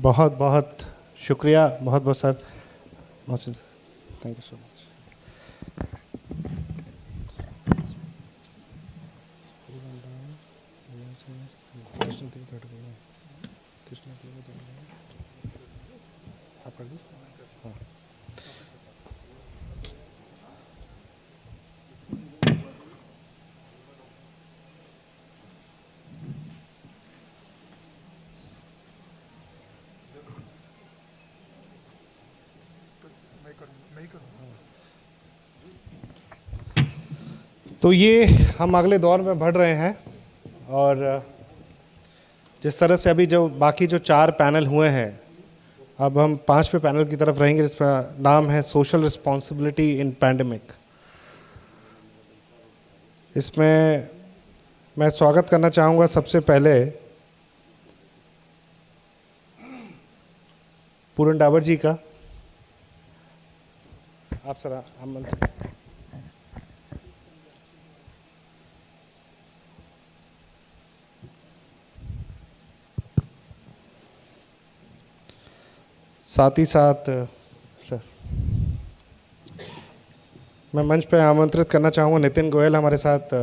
बहुत बहुत शुक्रिया, बहुत बहुत sir, Mohsin, thank you so much. तो ये हम अगले दौर में बढ़ रहे हैं और जिस तरह से अभी जो बाकी जो 4 पैनल हुए हैं, अब हम 5वें पैनल की तरफ रहेंगे जिसका नाम है सोशल रिस्पॉन्सिबिलिटी इन पैंडेमिक। इसमें मैं स्वागत करना चाहूँगा सबसे पहले पूरन डाबर जी का। आप सर आमंत्रित हैं। साथ ही साथ सर मैं मंच पे आमंत्रित करना चाहूँगा नितिन गोयल, हमारे साथ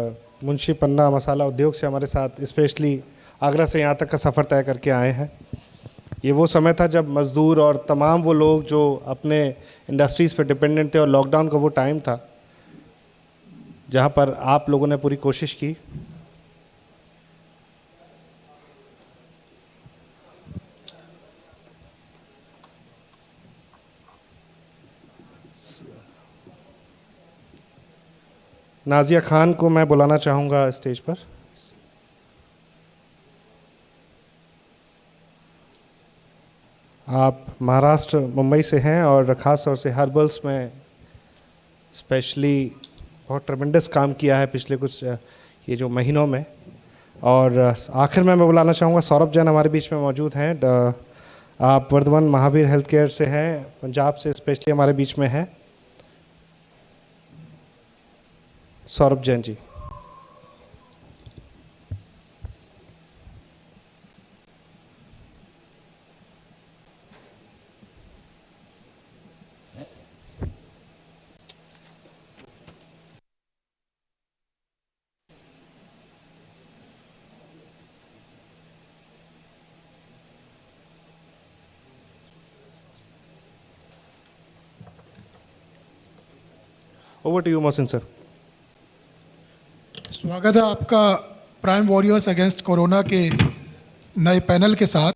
मुंशी पन्ना मसाला उद्योग से हमारे साथ स्पेशली आगरा से यहाँ तक का सफ़र तय करके आए हैं। ये वो समय था जब मज़दूर और तमाम वो लोग जो अपने इंडस्ट्रीज़ पे डिपेंडेंट थे और लॉकडाउन का वो टाइम था जहाँ पर आप लोगों ने पूरी कोशिश की। नाजिया खान को मैं बुलाना चाहूँगा स्टेज पर। आप महाराष्ट्र मुंबई से हैं और ख़ास तौर से हर्बल्स में स्पेशली बहुत ट्रेमेंडस काम किया है पिछले कुछ ये जो महीनों में। और आखिर में मैं बुलाना चाहूँगा सौरभ जैन हमारे बीच में मौजूद हैं। आप वर्धमान महावीर हेल्थ केयर से हैं, पंजाब से स्पेशली हमारे बीच में हैं Saurabh Jain ji. Over to you Mohsin sir. स्वागत है आपका प्राइम वॉरियर्स अगेंस्ट कोरोना के नए पैनल के साथ।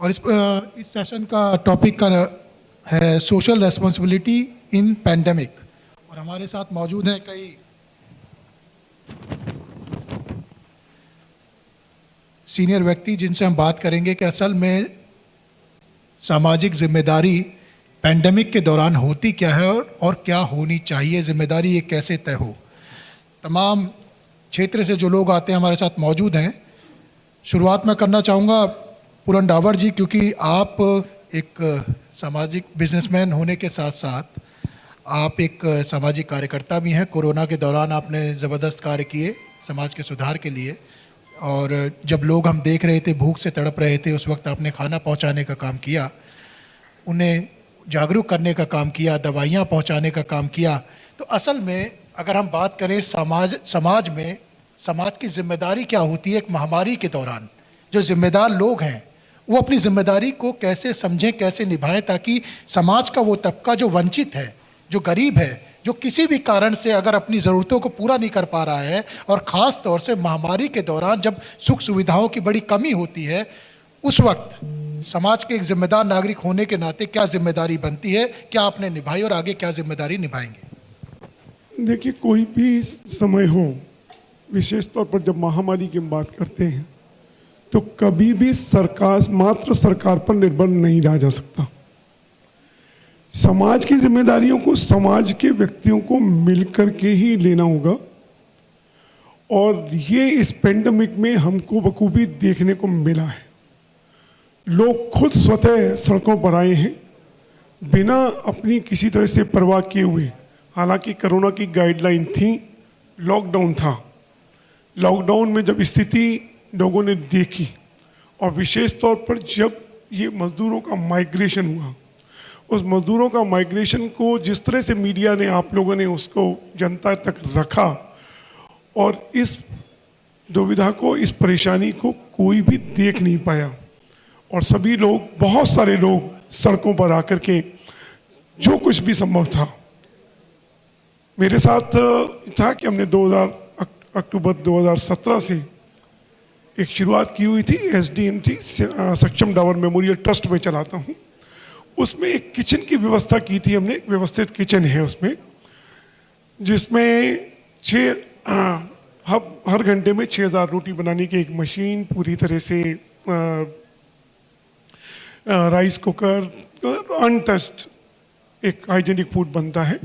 और इस सेशन का टॉपिक का है सोशल रेस्पॉन्सिबिलिटी इन पैंडेमिक। और हमारे साथ मौजूद हैं कई सीनियर व्यक्ति जिनसे हम बात करेंगे कि असल में सामाजिक जिम्मेदारी पैंडेमिक के दौरान होती क्या है और क्या होनी चाहिए, जिम्मेदारी ये कैसे तय हो। तमाम क्षेत्र से जो लोग आते हैं हमारे साथ मौजूद हैं। शुरुआत मैं करना चाहूँगा पूरन डाबर जी, क्योंकि आप एक सामाजिक बिजनेसमैन होने के साथ साथ आप एक सामाजिक कार्यकर्ता भी हैं। कोरोना के दौरान आपने ज़बरदस्त कार्य किए समाज के सुधार के लिए। और जब लोग हम देख रहे थे भूख से तड़प रहे थे, उस वक्त आपने खाना पहुंचाने का काम किया, उन्हें जागरूक करने का काम किया, दवाइयाँ पहुंचाने का काम किया। तो असल में अगर हम बात करें समाज में समाज की जिम्मेदारी क्या होती है एक महामारी के दौरान, जो जिम्मेदार लोग हैं वो अपनी जिम्मेदारी को कैसे समझें, कैसे निभाएं, ताकि समाज का वो तबका जो वंचित है, जो गरीब है, जो किसी भी कारण से अगर अपनी ज़रूरतों को पूरा नहीं कर पा रहा है, और ख़ास तौर से महामारी के दौरान जब सुख सुविधाओं की बड़ी कमी होती है, उस वक्त समाज के एक जिम्मेदार नागरिक होने के नाते क्या जिम्मेदारी बनती है, क्या आपने निभाई और आगे क्या जिम्मेदारी निभाएंगे? देखिए, कोई भी समय हो, विशेष तौर पर जब महामारी की बात करते हैं तो कभी भी मात्र सरकार पर निर्भर नहीं रहा जा सकता। समाज की जिम्मेदारियों को समाज के व्यक्तियों को मिलकर के ही लेना होगा। और ये इस पेंडेमिक में हमको बखूबी देखने को मिला है। लोग खुद स्वतः सड़कों पर आए हैं बिना अपनी किसी तरह से परवाह किए हुए। हालांकि कोरोना की गाइडलाइन थी, लॉकडाउन था। लॉकडाउन में जब स्थिति लोगों ने देखी और विशेष तौर पर जब ये मजदूरों का माइग्रेशन हुआ, उस मजदूरों का माइग्रेशन को जिस तरह से मीडिया ने, आप लोगों ने उसको जनता तक रखा, और इस दुविधा को, इस परेशानी को कोई भी देख नहीं पाया, और सभी लोग, बहुत सारे लोग सड़कों पर आकर के जो कुछ भी संभव था। मेरे साथ था कि हमने अक्टूबर 2017 से एक शुरुआत की हुई थी, SDMT सक्षम डावर मेमोरियल ट्रस्ट में चलाता हूँ। उसमें एक किचन की व्यवस्था की थी हमने, एक व्यवस्थित किचन है उसमें, जिसमें हर घंटे में 6000 रोटी बनाने की एक मशीन, पूरी तरह से राइस कुकर, अनटच्ड एक हाइजेनिक फूड बनता है।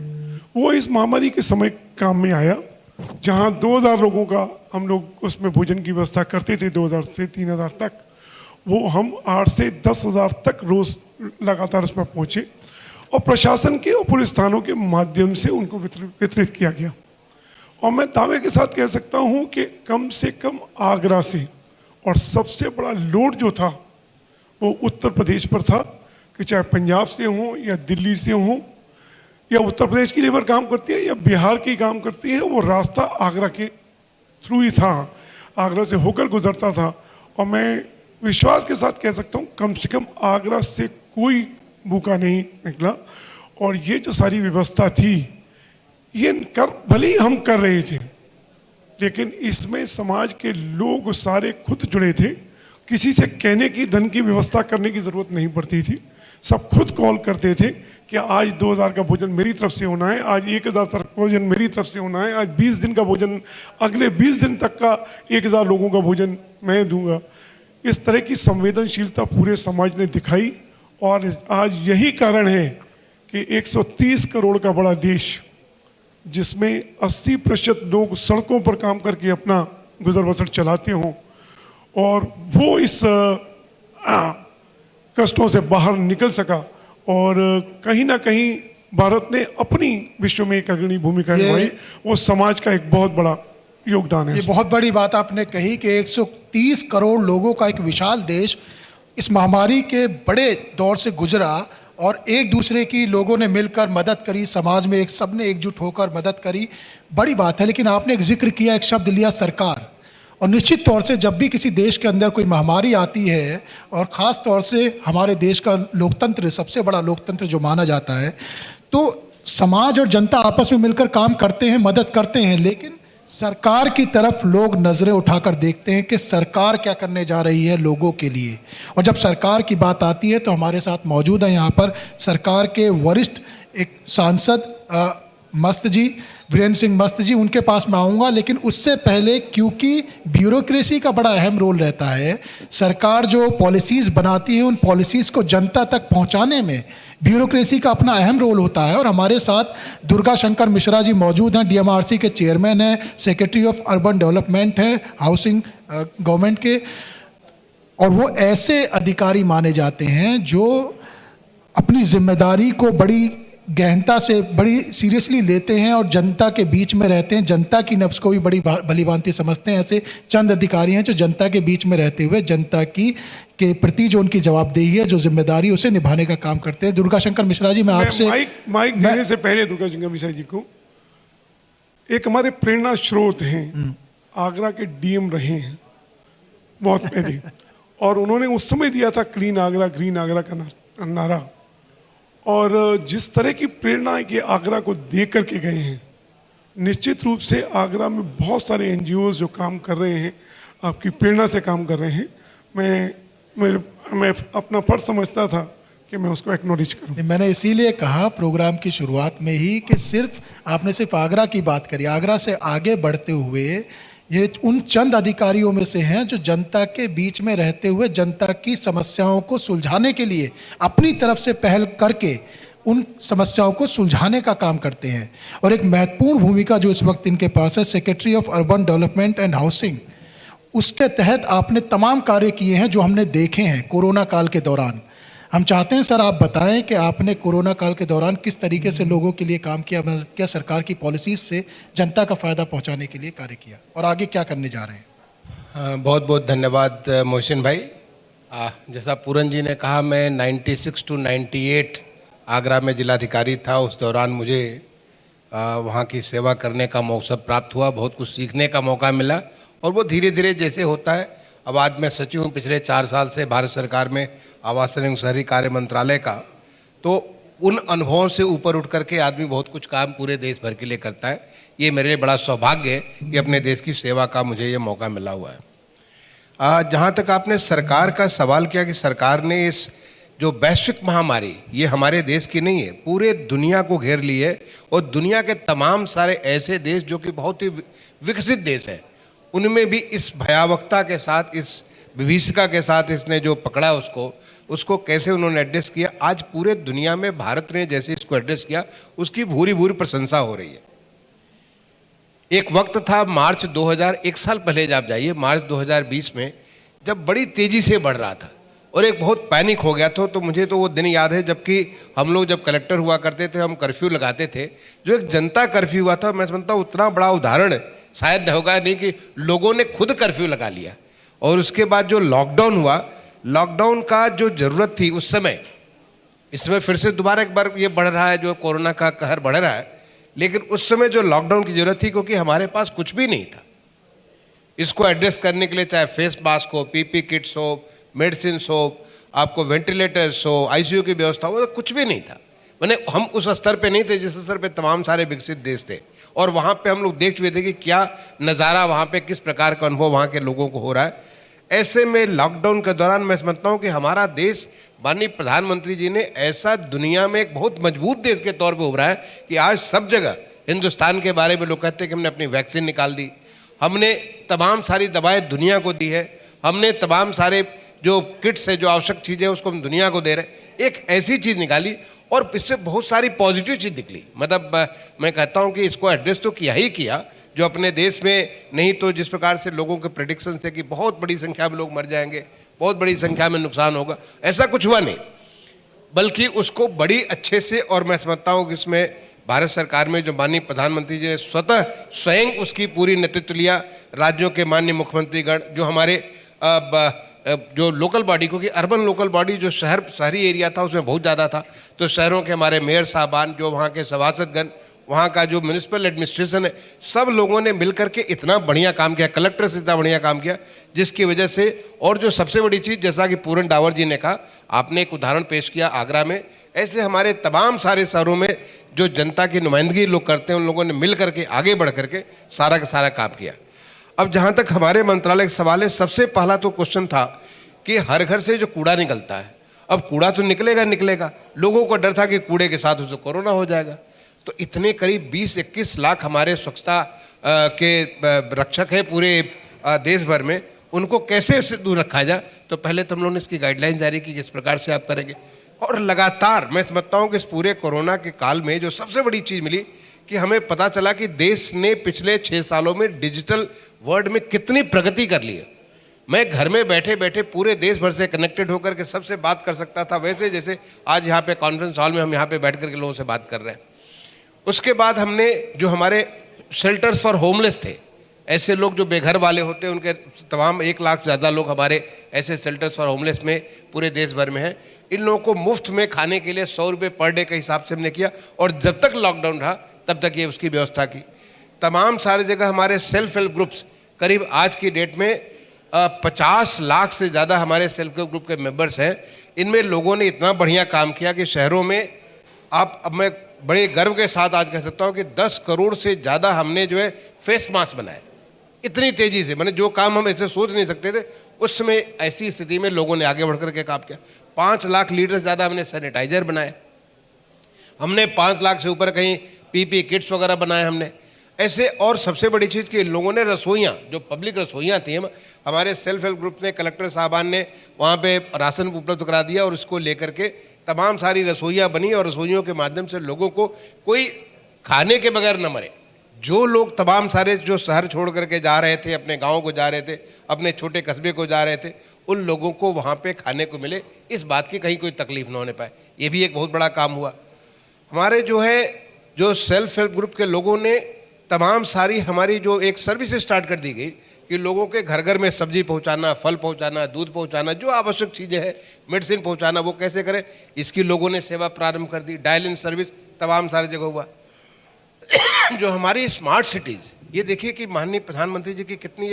वो इस महामारी के समय काम में आया, जहाँ 2000 लोगों का हम लोग उसमें भोजन की व्यवस्था करते थे, 2000 से 3000 तक। वो हम 8 से 10,000 तक रोज लगातार उसमें पहुँचे, और प्रशासन के और पुलिस थानों के माध्यम से उनको वितरित किया गया। और मैं दावे के साथ कह सकता हूँ कि कम से कम आगरा से, और सबसे बड़ा लोड जो था वो उत्तर प्रदेश पर था, कि चाहे पंजाब से हों या दिल्ली से हों, या उत्तर प्रदेश की लेबर काम करती है या बिहार की काम करती है, वो रास्ता आगरा के थ्रू ही था, आगरा से होकर गुजरता था। और मैं विश्वास के साथ कह सकता हूँ कम से कम आगरा से कोई भूखा नहीं निकला। और ये जो सारी व्यवस्था थी, ये भले ही हम कर रहे थे, लेकिन इसमें समाज के लोग सारे खुद जुड़े थे। किसी से कहने की, धन की व्यवस्था करने की ज़रूरत नहीं पड़ती थी, सब खुद कॉल करते थे कि आज 2000 का भोजन मेरी तरफ से होना है, आज 1000 तक भोजन मेरी तरफ से होना है, आज 20 दिन का भोजन, अगले 20 दिन तक का 1000 लोगों का भोजन मैं दूंगा। इस तरह की संवेदनशीलता पूरे समाज ने दिखाई, और आज यही कारण है कि 130 करोड़ का बड़ा देश, जिसमें 80% लोग सड़कों पर काम करके अपना गुजर बसर चलाते हों, और वो इस कष्टों से बाहर निकल सका, और कहीं ना कहीं भारत ने अपनी विश्व में एक अग्रणी भूमिका निभाई, वो समाज का एक बहुत बड़ा योगदान है। ये बहुत बड़ी बात आपने कही कि 130 करोड़ लोगों का एक विशाल देश इस महामारी के बड़े दौर से गुजरा, और एक दूसरे की लोगों ने मिलकर मदद करी, समाज में एक सबने एकजुट होकर मदद करी, बड़ी बात है। लेकिन आपने एक जिक्र किया, एक शब्द लिया, सरकार। और निश्चित तौर से जब भी किसी देश के अंदर कोई महामारी आती है, और ख़ास तौर से हमारे देश का लोकतंत्र, सबसे बड़ा लोकतंत्र जो माना जाता है, तो समाज और जनता आपस में मिलकर काम करते हैं, मदद करते हैं, लेकिन सरकार की तरफ लोग नज़रें उठाकर देखते हैं कि सरकार क्या करने जा रही है लोगों के लिए। और जब सरकार की बात आती है तो हमारे साथ मौजूद हैं यहाँ पर सरकार के वरिष्ठ एक सांसद मस्त जी, वीरेंद्र सिंह मस्त जी, उनके पास मैं आऊँगा। लेकिन उससे पहले, क्योंकि ब्यूरोक्रेसी का बड़ा अहम रोल रहता है, सरकार जो पॉलिसीज़ बनाती है उन पॉलिसीज़ को जनता तक पहुँचाने में ब्यूरोक्रेसी का अपना अहम रोल होता है। और हमारे साथ दुर्गा शंकर मिश्रा जी मौजूद हैं, DMRC के चेयरमैन हैं, सेक्रेटरी ऑफ अर्बन डेवलपमेंट हैं, हाउसिंग गवर्नमेंट के, और वो ऐसे अधिकारी माने जाते हैं जो अपनी जिम्मेदारी को बड़ी गहनता से, बड़ी सीरियसली लेते हैं, और जनता के बीच में रहते हैं, जनता की नब्ज़ को भी बड़ी भली भांति समझते हैं। ऐसे चंद अधिकारी हैं जो जनता के बीच में रहते हुए जनता की के प्रति जो उनकी जवाबदेही है, जो जिम्मेदारी, उसे निभाने का काम करते हैं। दुर्गा शंकर मिश्रा जी, मैं आपसे माइक देने से पहले दुर्गा शंकर मिश्रा जी को, एक हमारे प्रेरणा स्रोत हैं, आगरा के DM रहे हैं बहुत पहले, और उन्होंने उस समय दिया था क्लीन आगरा, ग्रीन आगरा का नारा। और जिस तरह की प्रेरणा के आगरा को दे करके गए हैं, निश्चित रूप से आगरा में बहुत सारे NGOs जो काम कर रहे हैं, आपकी प्रेरणा से काम कर रहे हैं। मैं अपना फर्ज समझता था कि मैं उसको एक्नॉलेज करूं। मैंने इसीलिए कहा प्रोग्राम की शुरुआत में ही कि आपने सिर्फ आगरा की बात करी। आगरा से आगे बढ़ते हुए ये उन चंद अधिकारियों में से हैं जो जनता के बीच में रहते हुए जनता की समस्याओं को सुलझाने के लिए अपनी तरफ से पहल करके उन समस्याओं को सुलझाने का काम करते हैं। और एक महत्वपूर्ण भूमिका जो इस वक्त इनके पास है, secretary of urban development and housing, उसके तहत आपने तमाम कार्य किए हैं जो हमने देखे हैं कोरोना काल के दौरान। हम चाहते हैं सर आप बताएं कि आपने कोरोना काल के दौरान किस तरीके से लोगों के लिए काम किया, मदद किया, सरकार की पॉलिसीज से जनता का फ़ायदा पहुंचाने के लिए कार्य किया, और आगे क्या करने जा रहे हैं। बहुत बहुत धन्यवाद मोहसिन भाई। जैसा पूरन जी ने कहा, मैं 96 टू 98 आगरा में जिलाधिकारी था। उस दौरान मुझे वहाँ की सेवा करने का मौका प्राप्त हुआ, बहुत कुछ सीखने का मौका मिला और वो धीरे धीरे जैसे होता है। अब आज मैं सचिव हूँ पिछले 4 साल से भारत सरकार में आवास एवं शहरी कार्य मंत्रालय का, तो उन अनुभवों से ऊपर उठ करके आदमी बहुत कुछ काम पूरे देश भर के लिए करता है। ये मेरे लिए बड़ा सौभाग्य है कि अपने देश की सेवा का मुझे ये मौका मिला हुआ है। जहाँ तक आपने सरकार का सवाल किया कि सरकार ने इस जो वैश्विक महामारी, ये हमारे देश की नहीं है, पूरे दुनिया को घेर ली है और दुनिया के तमाम सारे ऐसे देश जो कि बहुत ही विकसित देश हैं, उनमें भी इस भयावहता के साथ, इस विभीषिका के साथ इसने जो पकड़ा उसको कैसे उन्होंने एड्रेस किया। आज पूरे दुनिया में भारत ने जैसे इसको एड्रेस किया उसकी भूरी भूरी प्रशंसा हो रही है। एक वक्त था मार्च 2000, एक साल पहले जब जाइए, मार्च 2020 में जब बड़ी तेजी से बढ़ रहा था और एक बहुत पैनिक हो गया था। तो मुझे तो वो दिन याद है जबकि हम लोग जब कलेक्टर हुआ करते थे, हम कर्फ्यू लगाते थे, जो एक जनता कर्फ्यू हुआ था, मैं समझता हूँ उतना बड़ा उदाहरण शायद होगा नहीं कि लोगों ने खुद कर्फ्यू लगा लिया। और उसके बाद जो लॉकडाउन हुआ, लॉकडाउन का जो ज़रूरत थी उस समय, इस समय फिर से दोबारा एक बार ये बढ़ रहा है, जो कोरोना का कहर बढ़ रहा है, लेकिन उस समय जो लॉकडाउन की ज़रूरत थी, क्योंकि हमारे पास कुछ भी नहीं था इसको एड्रेस करने के लिए, चाहे फेस मास्क हो, पीपी किट्स हो, मेडिसिन हो, आपको वेंटिलेटर्स हो, आईसीयू की व्यवस्था हो, तो कुछ भी नहीं था। मैंने हम उस स्तर पे नहीं थे जिस स्तर पे तमाम सारे विकसित देश थे और वहाँ पे हम लोग देख चुके थे कि क्या नज़ारा वहाँ पे, किस प्रकार का अनुभव वहाँ के लोगों को हो रहा है। ऐसे में लॉकडाउन के दौरान मैं समझता हूँ कि हमारा देश, माननीय प्रधानमंत्री जी ने ऐसा दुनिया में एक बहुत मजबूत देश के तौर पर उभरा है कि आज सब जगह हिंदुस्तान के बारे में लोग कहते हैं कि हमने अपनी वैक्सीन निकाल दी, हमने तमाम सारी दवाएं दुनिया को दी है, हमने तमाम सारे जो किट्स है, जो आवश्यक चीज़ें उसको हम दुनिया को दे रहे हैं। एक ऐसी चीज़ निकाली और इससे बहुत सारी पॉजिटिव चीज़ निकली। मतलब मैं कहता हूँ कि इसको एड्रेस तो किया ही किया, जो अपने देश में नहीं तो जिस प्रकार से लोगों के प्रेडिक्शन थे कि बहुत बड़ी संख्या में लोग मर जाएंगे, बहुत बड़ी संख्या में नुकसान होगा, ऐसा कुछ हुआ नहीं, बल्कि उसको बड़ी अच्छे से, और मैं समझता हूँ कि इसमें भारत सरकार में जो माननीय प्रधानमंत्री जी ने स्वयं उसकी पूरी नेतृत्व लिया, राज्यों के माननीय मुख्यमंत्रीगण, जो हमारे जो लोकल बॉडी, क्योंकि अर्बन लोकल बॉडी जो शहरी एरिया था उसमें बहुत ज़्यादा था, तो शहरों के हमारे मेयर साहबान, जो वहाँ के सभासदगण, वहाँ का जो म्यूनिसिपल एडमिनिस्ट्रेशन है, सब लोगों ने मिलकर के इतना बढ़िया काम किया, कलेक्टर से इतना बढ़िया काम किया, जिसकी वजह से, और जो सबसे बड़ी चीज़, जैसा कि पूरन डावर जी ने कहा, आपने एक उदाहरण पेश किया आगरा में, ऐसे हमारे तमाम सारे शहरों में जो जनता की नुमाइंदगी लोग करते हैं, उन लोगों ने मिल करके आगे बढ़ करके सारा का सारा काम किया। अब जहाँ तक हमारे मंत्रालय का सवाल है, सबसे पहला तो क्वेश्चन था कि हर घर से जो कूड़ा निकलता है, अब कूड़ा तो निकलेगा, लोगों को डर था कि कूड़े के साथ उसे कोरोना हो जाएगा। तो इतने करीब 20-21 लाख हमारे स्वच्छता के रक्षक हैं पूरे देश भर में, उनको कैसे उससे दूर रखा जाए। तो पहले तो हम लोगों ने इसकी गाइडलाइन जारी की, किस प्रकार से आप करेंगे। और लगातार मैं समझता हूँ कि इस पूरे कोरोना के काल में जो सबसे बड़ी चीज़ मिली कि हमें पता चला कि देश ने पिछले 6 सालों में डिजिटल वर्ल्ड में कितनी प्रगति कर ली है। मैं घर में बैठे बैठे पूरे देश भर से कनेक्टेड होकर के सबसे बात कर सकता था, वैसे जैसे आज यहाँ पे कॉन्फ्रेंस हॉल में हम यहाँ पे बैठ कर के लोगों से बात कर रहे हैं। उसके बाद हमने जो हमारे शेल्टर्स फॉर होमलेस थे, ऐसे लोग जो बेघर वाले होते हैं, उनके तमाम 1 लाख से ज़्यादा लोग हमारे ऐसे शेल्टर्स फॉर होमलेस में पूरे देश भर में हैं। इन लोगों को मुफ्त में खाने के लिए 100 रुपये पर डे के हिसाब से हमने किया, और जब तक लॉकडाउन रहा तब तक ये उसकी व्यवस्था की। तमाम सारी जगह हमारे सेल्फ हेल्प ग्रुप्स, करीब आज की डेट में 50 लाख से ज़्यादा हमारे सेल्फ हेल्प ग्रुप के मेंबर्स हैं। इनमें लोगों ने इतना बढ़िया काम किया कि शहरों में अब मैं बड़े गर्व के साथ आज कह सकता हूँ कि 10 करोड़ से ज़्यादा हमने जो है फेस मास्क बनाए, इतनी तेज़ी से। मैंने जो काम हम ऐसे सोच नहीं सकते थे, उस समय ऐसी स्थिति में लोगों ने आगे बढ़ कर के काम किया। 5 लाख लीटर से ज़्यादा हमने सैनिटाइजर बनाए, हमने 5 लाख से ऊपर कहीं पीपी किट्स वगैरह बनाए हमने ऐसे। और सबसे बड़ी चीज़ कि लोगों ने रसोइयाँ, जो पब्लिक रसोइयाँ थी, हमारे सेल्फ हेल्प ग्रुप ने, कलेक्टर साहबान ने वहाँ पे राशन उपलब्ध करा दिया, और उसको लेकर के तमाम सारी रसोइयाँ बनी, और रसोइयों के माध्यम से लोगों को कोई खाने के बगैर न मरे। जो लोग तमाम सारे जो शहर छोड़ करके जा रहे थे, अपने गाँव को जा रहे थे, अपने छोटे कस्बे को जा रहे थे, उन लोगों को वहाँ पे खाने को मिले, इस बात की कहीं कोई तकलीफ न होने पाए। ये भी एक बहुत बड़ा काम हुआ। हमारे जो है जो सेल्फ हेल्प ग्रुप के लोगों ने तमाम सारी हमारी जो एक सर्विस स्टार्ट कर दी गई कि लोगों के घर घर में सब्जी पहुंचाना, फल पहुंचाना, दूध पहुंचाना, जो आवश्यक चीज़ें हैं, मेडिसिन पहुंचाना, वो कैसे करें, इसकी लोगों ने सेवा प्रारंभ कर दी। डायल इन सर्विस तमाम सारी जगह हुआ। जो हमारी स्मार्ट सिटीज़, ये देखिए कि माननीय प्रधानमंत्री जी की कितनी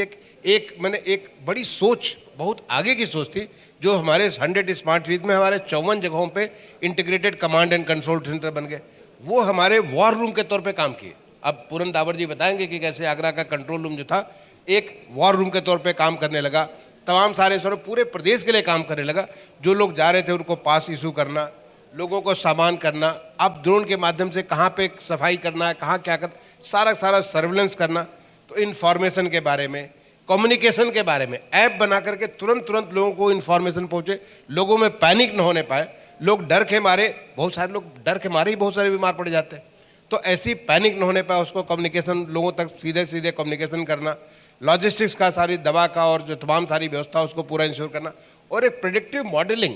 एक बड़ी सोच, बहुत आगे की सोच थी, जो हमारे 100 स्मार्ट सिटीज में हमारे 54 जगहों पे integrated command and control centre बन गए। वो हमारे वॉर रूम के तौर पे काम किए। अब पूरन दावर जी बताएंगे कि कैसे आगरा का कंट्रोल रूम जो था एक वॉर रूम के तौर पे काम करने लगा। तमाम सारे सर पूरे प्रदेश के लिए काम करने लगा। जो लोग जा रहे थे उनको पास इशू करना, लोगों को सामान करना, अब ड्रोन के माध्यम से कहाँ पे सफाई करना है, कहाँ क्या करना, सारा सर्विलेंस करना। तो इन्फॉर्मेशन के बारे में, कम्युनिकेशन के बारे में ऐप बना करके तुरंत लोगों को इन्फॉर्मेशन पहुँचे, लोगों में पैनिक न होने पाए। लोग डर के मारे, बहुत सारे लोग डर के मारे ही बहुत सारे बीमार पड़ जाते हैं। तो ऐसी पैनिक न होने पाए, उसको कम्युनिकेशन, लोगों तक सीधे कम्युनिकेशन करना, लॉजिस्टिक्स का, सारी दवा का और जो तमाम सारी व्यवस्था उसको पूरा इंश्योर करना, और एक प्रेडिक्टिव मॉडलिंग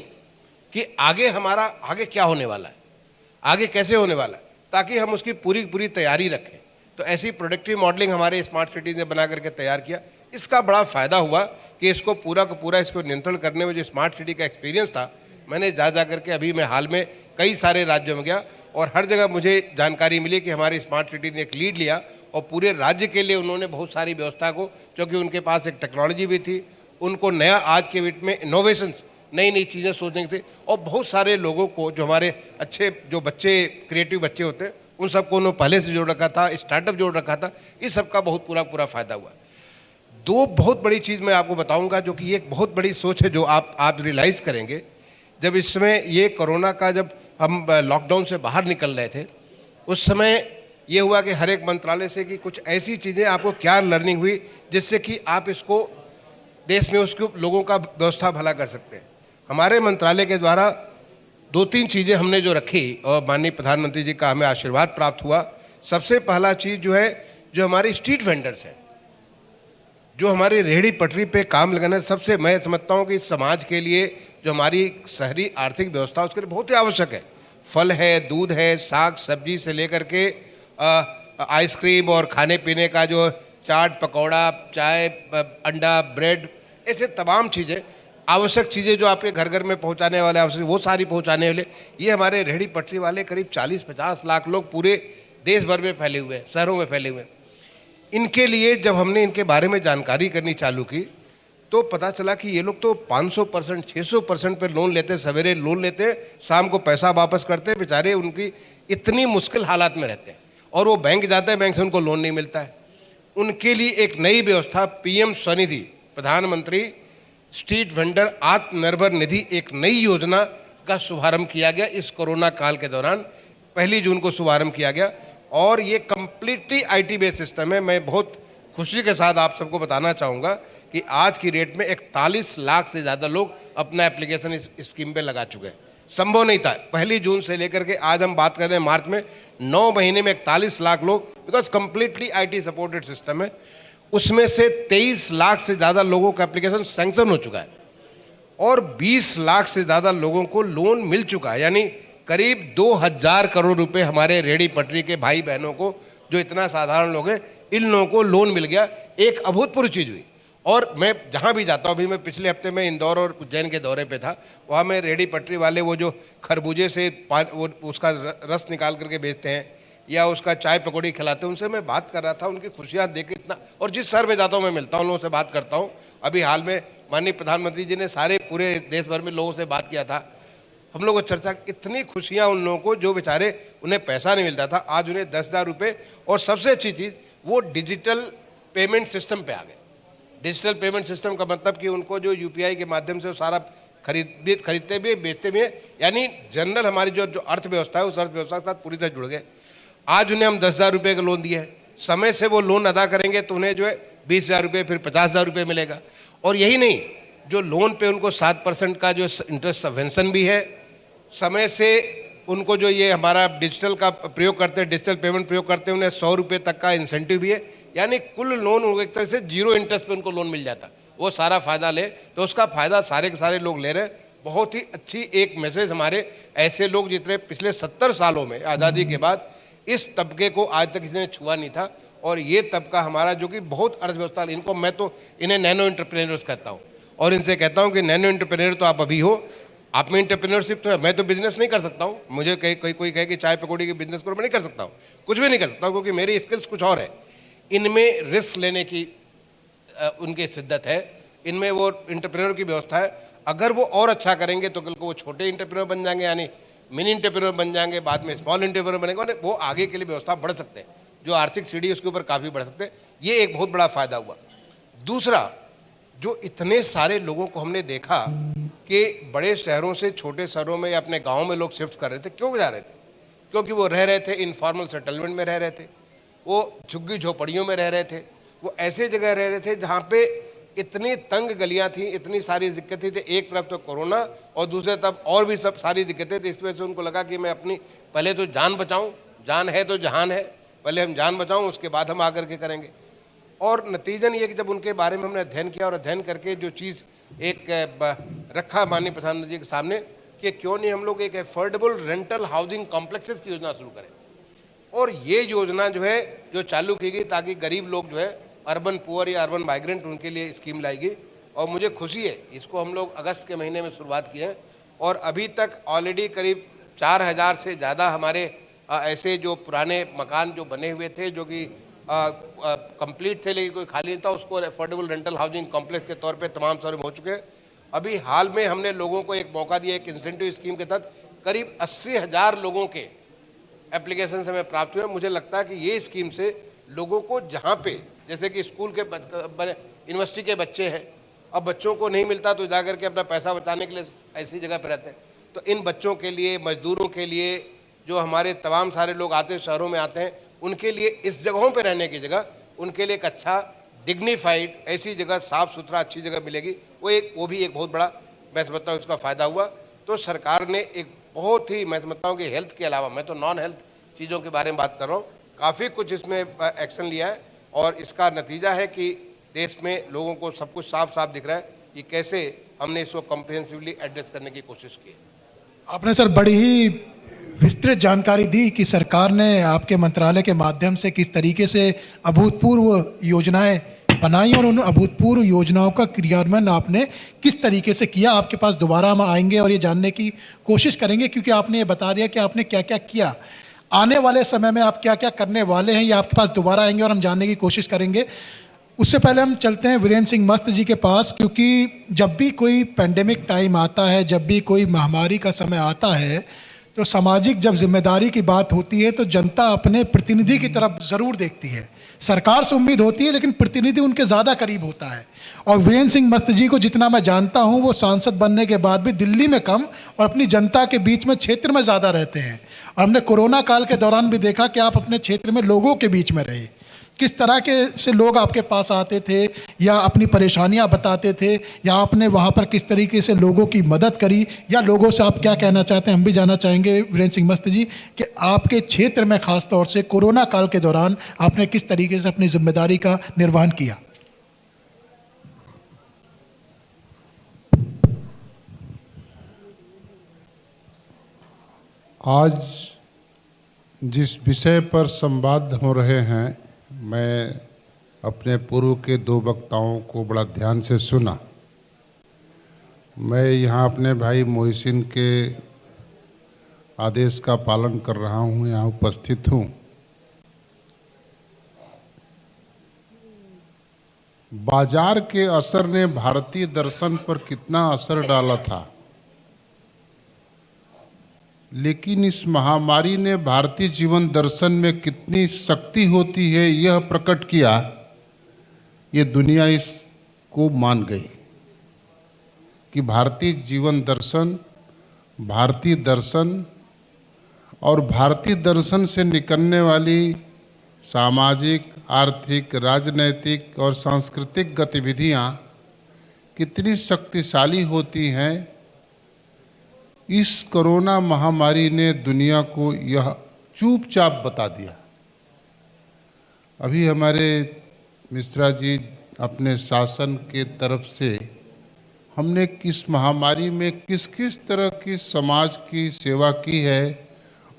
कि आगे हमारा आगे क्या होने वाला है, आगे कैसे होने वाला है, ताकि हम उसकी पूरी तैयारी रखें। तो ऐसी प्रोडक्टिव मॉडलिंग हमारे स्मार्ट सिटीज ने बना करके तैयार किया। इसका बड़ा फ़ायदा हुआ कि इसको पूरा का पूरा इसको नियंत्रण करने में जो स्मार्ट सिटी का एक्सपीरियंस था, मैंने जा करके अभी मैं हाल में कई सारे राज्यों में गया और हर जगह मुझे जानकारी मिली कि हमारी स्मार्ट सिटी ने एक लीड लिया और पूरे राज्य के लिए उन्होंने बहुत सारी व्यवस्था को, क्योंकि उनके पास एक टेक्नोलॉजी भी थी, उनको नया आज के वीक में इनोवेशंस, नई चीज़ें सोचने की थी, और बहुत सारे लोगों को, जो हमारे अच्छे जो बच्चे क्रिएटिव बच्चे होते हैं, उन सबको उन्होंने पहले से जोड़ रखा था, स्टार्टअप जोड़ रखा था। इस सब का बहुत पूरा फ़ायदा हुआ। दो बहुत बड़ी चीज़ मैं आपको बताऊंगा, जो कि एक बहुत बड़ी सोच है, जो आप रियलाइज़ करेंगे। जब इस समय ये कोरोना का, जब हम लॉकडाउन से बाहर निकल रहे थे, उस समय ये हुआ कि हर एक मंत्रालय से कि कुछ ऐसी चीज़ें आपको क्या लर्निंग हुई जिससे कि आप इसको देश में उसको लोगों का व्यवस्था भला कर सकते हैं। हमारे मंत्रालय के द्वारा 2-3 चीज़ें हमने जो रखी और माननीय प्रधानमंत्री जी का हमें आशीर्वाद प्राप्त हुआ। सबसे पहला चीज़ जो है, जो हमारी स्ट्रीट वेंडर्स हैं, जो हमारी रेहड़ी पटरी पे काम लगाना, सबसे मैं समझता हूँ कि समाज के लिए जो हमारी शहरी आर्थिक व्यवस्था, उसके लिए बहुत ही आवश्यक है। फल है, दूध है, साग सब्जी से लेकर के आइसक्रीम और खाने पीने का, जो चाट पकौड़ा, चाय, अंडा, ब्रेड, ऐसे तमाम चीज़ें, आवश्यक चीज़ें जो आपके घर घर में पहुंचाने वाले आवश्यक, वो सारी पहुंचाने वाले, ये हमारे रेहड़ी पटरी वाले करीब 40-50 लाख लोग पूरे देश भर में फैले हुए हैं, शहरों में फैले हुए हैं। इनके लिए जब हमने इनके बारे में जानकारी करनी चालू की, तो पता चला कि ये लोग तो 500%, 600% पर लोन लेते, सवेरे लोन लेते, शाम को पैसा वापस करते। बेचारे उनकी इतनी मुश्किल हालात में रहते हैं, और वो बैंक जाते हैं, बैंक से उनको लोन नहीं मिलता है। उनके लिए एक नई व्यवस्था, पीएम स्वनिधि, प्रधानमंत्री स्ट्रीट वेंडर आत्मनिर्भर निधि, एक नई योजना का शुभारंभ किया गया इस कोरोना काल के दौरान। 1 जून को शुभारंभ किया गया, और ये कम्प्लीटली IT बेस्ड सिस्टम है। मैं बहुत खुशी के साथ आप सबको बताना चाहूँगा कि आज की डेट में 41 लाख से ज़्यादा लोग अपना एप्लीकेशन इस स्कीम पे लगा चुके हैं। संभव नहीं था 1 जून से लेकर के आज हम बात कर रहे हैं मार्च में, 9 महीने में 41 लाख लोग, because completely IT supported system है। उसमें से 23 लाख से ज़्यादा लोगों का एप्लीकेशन सैंक्शन हो चुका है, और 20 लाख से ज़्यादा लोगों को लोन मिल चुका है। यानी करीब 2000 करोड़ रुपए हमारे रेहड़ी पटरी के भाई बहनों को, जो इतना साधारण लोग हैं, इन लोगों को लोन मिल गया। एक अभूतपूर्व चीज़ हुई। और मैं जहाँ भी जाता हूँ, अभी मैं पिछले हफ्ते में इंदौर और उज्जैन के दौरे पे था, वहाँ मैं रेहड़ी पटरी वाले वो जो खरबूजे से वो उसका रस निकाल करके बेचते हैं, या उसका चाय पकौड़ी खिलाते हैं, उनसे मैं बात कर रहा था। उनकी खुशियाँ देख के इतना, और जिस शहर में जाता हूँ मैं मिलता हूँ, लोगों से बात करता हूँ। अभी हाल में माननीय प्रधानमंत्री जी ने सारे पूरे देश भर में लोगों से बात किया था, हम लोग को चर्चा, इतनी खुशियाँ उन लोगों को, जो बेचारे उन्हें पैसा नहीं मिलता था, आज उन्हें 10,000 रुपये। और सबसे अच्छी चीज़, वो डिजिटल पेमेंट सिस्टम पे आ गए। डिजिटल पेमेंट सिस्टम का मतलब कि उनको जो UPI के माध्यम से वो सारा खरीदते भी, बेचते भी हैं। यानी जनरल हमारी जो अर्थव्यवस्था है, उस अर्थव्यवस्था के साथ पूरी तरह जुड़ गए। आज उन्हें हम 10,000 रुपये का लोन दिया है। समय से वो लोन अदा करेंगे तो उन्हें जो है 20,000 रुपये, फिर 50,000 रुपये मिलेगा। और यही नहीं, जो लोन पे उनको 7% का जो इंटरेस्ट सबवेंशन भी है। समय से उनको जो ये हमारा डिजिटल का प्रयोग करते हैं, डिजिटल पेमेंट प्रयोग करते हैं, उन्हें 100 रुपये तक का इंसेंटिव भी है। यानी कुल लोन उनको एक तरह से 0 इंटरेस्ट पे उनको लोन मिल जाता, वो सारा फ़ायदा ले। तो उसका फ़ायदा सारे के सारे लोग ले रहे हैं। बहुत ही अच्छी एक मैसेज, हमारे ऐसे लोग जितने पिछले 70 सालों में आज़ादी के बाद इस तबके को आज तक किसी ने छुआ नहीं था, और ये तबका हमारा जो कि बहुत अर्थव्यवस्था, इनको मैं तो इन्हें नैनो एंटरप्रेन्योर्स कहता हूँ और इनसे कहता हूँ कि नैनो एंटरप्रेन्योर तो आप अभी हो, आप में एंटरप्रेन्योरशिप तो है। मैं तो बिजनेस नहीं कर सकता हूँ, मुझे कोई कहे कि चाय पकौड़ी की बिजनेस करो, मैं नहीं कर सकता हूँ, कुछ भी नहीं कर सकता हूँ, क्योंकि मेरी स्किल्स कुछ और है। इनमें रिस्क लेने की उनकी शिद्दत है, इनमें वो एंटरप्रेन्योर की व्यवस्था है। अगर वो और अच्छा करेंगे तो कल को वो छोटे एंटरप्रेन्योर बन जाएंगे, यानी मिनी एंटरप्रेन्योर बन जाएंगे, बाद में स्मॉल एंटरप्रेन्योर बनेंगे, वो आगे के लिए व्यवस्था बढ़ सकते हैं, जो आर्थिक सीढ़ी उसके ऊपर काफ़ी बढ़ सकते हैं। ये एक बहुत बड़ा फायदा हुआ। दूसरा, जो इतने सारे लोगों को हमने देखा कि बड़े शहरों से छोटे शहरों में या अपने गाँव में लोग शिफ्ट कर रहे थे, क्यों जा रहे थे? क्योंकि वो रह रहे थे इनफॉर्मल सेटलमेंट में रह रहे थे, वो झुग्गी झोपड़ियों में रह रहे थे, वो ऐसे जगह रह रहे थे जहाँ पे इतनी तंग गलियाँ थी, इतनी सारी दिक्कतें थी। एक तरफ तो कोरोना और दूसरे तरफ और भी सब सारी दिक्कतें थी। इस वजह से उनको लगा कि मैं अपनी पहले तो जान बचाऊं, जान है तो जहान है, पहले हम जान बचाऊं, उसके बाद हम आकर के करेंगे। और नतीजन ये कि जब उनके बारे में हमने अध्ययन किया और अध्ययन करके जो चीज़ एक रखा माननीय प्रधानमंत्री जी के सामने कि क्यों नहीं हम लोग एक एफोर्डेबल रेंटल हाउसिंग कॉम्प्लेक्सेस की योजना शुरू करें। और ये योजना जो है जो चालू की गई ताकि गरीब लोग जो है अर्बन पुअर या अर्बन माइग्रेंट, उनके लिए स्कीम लाई गई और मुझे खुशी है, इसको हम लोग अगस्त के महीने में शुरुआत की है और अभी तक ऑलरेडी करीब 4000 से ज़्यादा हमारे ऐसे जो पुराने मकान जो बने हुए थे जो कि कंप्लीट थे लेकिन कोई खाली नहीं था, उसको अफोर्डेबल रेंटल हाउसिंग कॉम्प्लेक्स के तौर पे तमाम सारे हो चुके हैं। अभी हाल में हमने लोगों को एक मौका दिया, एक इंसेंटिव स्कीम के तहत करीब 80,000 लोगों के एप्लीकेशन से हमें प्राप्त हुए। मुझे लगता है कि ये स्कीम से लोगों को जहाँ पे जैसे कि स्कूल के यूनिवर्सिटी के बच्चे हैं, अब बच्चों को नहीं मिलता तो जाकर के अपना पैसा बचाने के लिए ऐसी जगह पर रहते हैं, तो इन बच्चों के लिए, मजदूरों के लिए, जो हमारे तमाम सारे लोग आते हैं शहरों में आते हैं, उनके लिए इस जगहों पे रहने की जगह, उनके लिए एक अच्छा डिग्निफाइड ऐसी जगह, साफ़ सुथरा अच्छी जगह मिलेगी। वो भी एक बहुत बड़ा मैं समझता हूँ उसका फ़ायदा हुआ। तो सरकार ने एक बहुत ही, मैं समझता हूँ कि हेल्थ के अलावा, मैं तो नॉन हेल्थ चीज़ों के बारे में बात कर रहा हूँ, काफ़ी कुछ इसमें एक्शन लिया है और इसका नतीजा है कि देश में लोगों को सब कुछ साफ साफ दिख रहा है कि कैसे हमने इसको कॉम्प्रिहेंसिवली एड्रेस करने की कोशिश की है। आपने सर बड़ी ही विस्तृत जानकारी दी कि सरकार ने आपके मंत्रालय के माध्यम से किस तरीके से अभूतपूर्व योजनाएं बनाई और उन अभूतपूर्व योजनाओं का क्रियान्वयन आपने किस तरीके से किया। आपके पास दोबारा हम आएंगे और ये जानने की कोशिश करेंगे, क्योंकि आपने ये बता दिया कि आपने क्या क्या किया, आने वाले समय में आप क्या क्या करने वाले हैं, ये आपके पास दोबारा आएंगे और हम जानने की कोशिश करेंगे। उससे पहले हम चलते हैं वीरेंद्र सिंह मस्त जी के पास, क्योंकि जब भी कोई पेंडेमिक टाइम आता है, जब भी कोई महामारी का समय आता है, तो सामाजिक जब जिम्मेदारी की बात होती है तो जनता अपने प्रतिनिधि की तरफ ज़रूर देखती है। सरकार से उम्मीद होती है लेकिन प्रतिनिधि उनके ज़्यादा करीब होता है। और वीरेंद्र सिंह मस्त जी को जितना मैं जानता हूं, वो सांसद बनने के बाद भी दिल्ली में कम और अपनी जनता के बीच में, क्षेत्र में ज़्यादा रहते हैं। और हमने कोरोना काल के दौरान भी देखा कि आप अपने क्षेत्र में लोगों के बीच में रहे, किस तरह के से लोग आपके पास आते थे या अपनी परेशानियां बताते थे, या आपने वहां पर किस तरीके से लोगों की मदद करी, या लोगों से आप क्या कहना चाहते हैं, हम भी जानना चाहेंगे वीरेंद्र सिंह मस्त जी कि आपके क्षेत्र में खास तौर से कोरोना काल के दौरान आपने किस तरीके से अपनी जिम्मेदारी का निर्वहन किया। आज जिस विषय पर संवाद हो रहे हैं, मैं अपने पूर्व के 2 वक्ताओं को बड़ा ध्यान से सुना। मैं यहाँ अपने भाई मोहसिन के आदेश का पालन कर रहा हूँ, यहाँ उपस्थित हूँ। बाजार के असर ने भारतीय दर्शन पर कितना असर डाला था, लेकिन इस महामारी ने भारतीय जीवन दर्शन में कितनी शक्ति होती है यह प्रकट किया। ये दुनिया इसको मान गई कि भारतीय जीवन दर्शन, भारतीय दर्शन और भारतीय दर्शन से निकलने वाली सामाजिक, आर्थिक, राजनैतिक और सांस्कृतिक गतिविधियां कितनी शक्तिशाली होती हैं। इस कोरोना महामारी ने दुनिया को यह चुपचाप बता दिया। अभी हमारे मिश्रा जी अपने शासन के तरफ से हमने किस महामारी में किस किस तरह की समाज की सेवा की है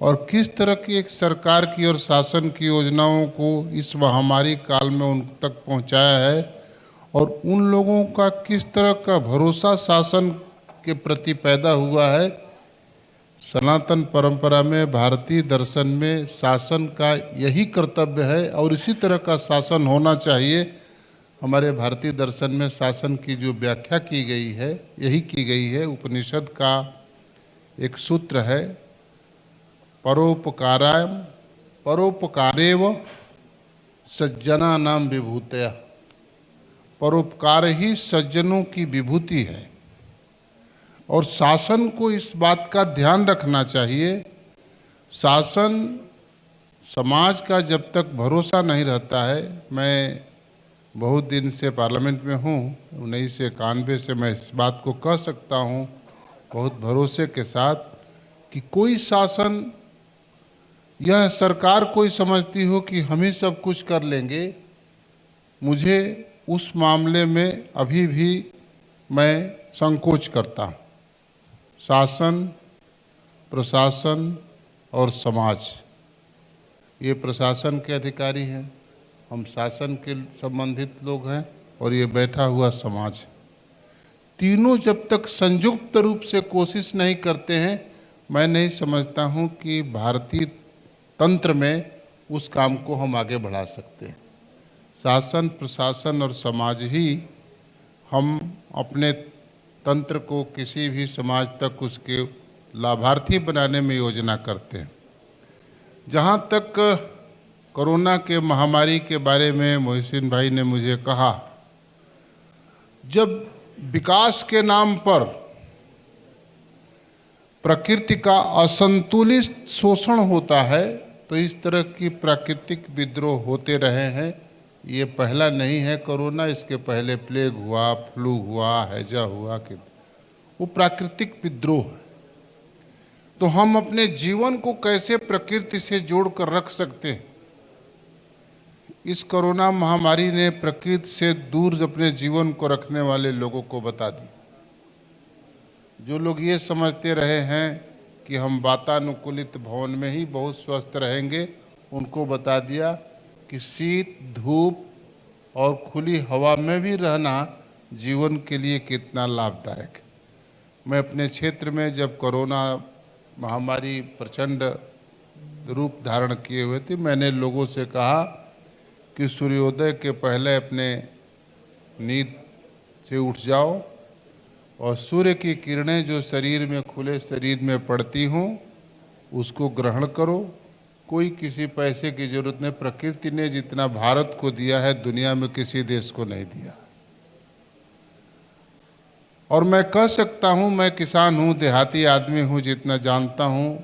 और किस तरह की एक सरकार की और शासन की योजनाओं को इस महामारी काल में उन तक पहुंचाया है और उन लोगों का किस तरह का भरोसा शासन के प्रति पैदा हुआ है। सनातन परंपरा में, भारतीय दर्शन में शासन का यही कर्तव्य है और इसी तरह का शासन होना चाहिए। हमारे भारतीय दर्शन में शासन की जो व्याख्या की गई है यही की गई है। उपनिषद का एक सूत्र है, परोपकारेव सज्जनानां विभूतयः। परोपकार ही सज्जनों की विभूति है और शासन को इस बात का ध्यान रखना चाहिए। शासन समाज का जब तक भरोसा नहीं रहता है, मैं बहुत दिन से पार्लियामेंट में हूँ, 1991 से मैं इस बात को कह सकता हूँ बहुत भरोसे के साथ कि कोई शासन, यह सरकार कोई समझती हो कि हम ही सब कुछ कर लेंगे, मुझे उस मामले में अभी भी मैं संकोच करता हूँ। शासन, प्रशासन और समाज, ये प्रशासन के अधिकारी हैं, हम शासन के संबंधित लोग हैं और ये बैठा हुआ समाज। तीनों जब तक संयुक्त रूप से कोशिश नहीं करते हैं, मैं नहीं समझता हूँ कि भारतीय तंत्र में उस काम को हम आगे बढ़ा सकते हैं। शासन, प्रशासन और समाज ही हम अपने तंत्र को किसी भी समाज तक उसके लाभार्थी बनाने में योजना करते हैं। जहाँ तक कोरोना के महामारी के बारे में मोहसिन भाई ने मुझे कहा, जब विकास के नाम पर प्रकृति का असंतुलित शोषण होता है तो इस तरह की प्राकृतिक विद्रोह होते रहे हैं। ये पहला नहीं है कोरोना, इसके पहले प्लेग हुआ, फ्लू हुआ, हैजा हुआ, कि वो प्राकृतिक विद्रोह है। तो हम अपने जीवन को कैसे प्रकृति से जोड़कर रख सकते हैं? इस कोरोना महामारी ने प्रकृति से दूर अपने जीवन को रखने वाले लोगों को बता दी। जो लोग ये समझते रहे हैं कि हम वातानुकूलित भवन में ही बहुत स्वस्थ रहेंगे, उनको बता दिया कि शीत, धूप और खुली हवा में भी रहना जीवन के लिए कितना लाभदायक है। मैं अपने क्षेत्र में जब कोरोना महामारी प्रचंड रूप धारण किए हुए थी, मैंने लोगों से कहा कि सूर्योदय के पहले अपने नींद से उठ जाओ और सूर्य की किरणें जो शरीर में, खुले शरीर में पड़ती हों, उसको ग्रहण करो। कोई किसी पैसे की जरूरत नहीं। प्रकृति ने जितना भारत को दिया है दुनिया में किसी देश को नहीं दिया। और मैं कह सकता हूँ, मैं किसान हूँ, देहाती आदमी हूँ, जितना जानता हूँ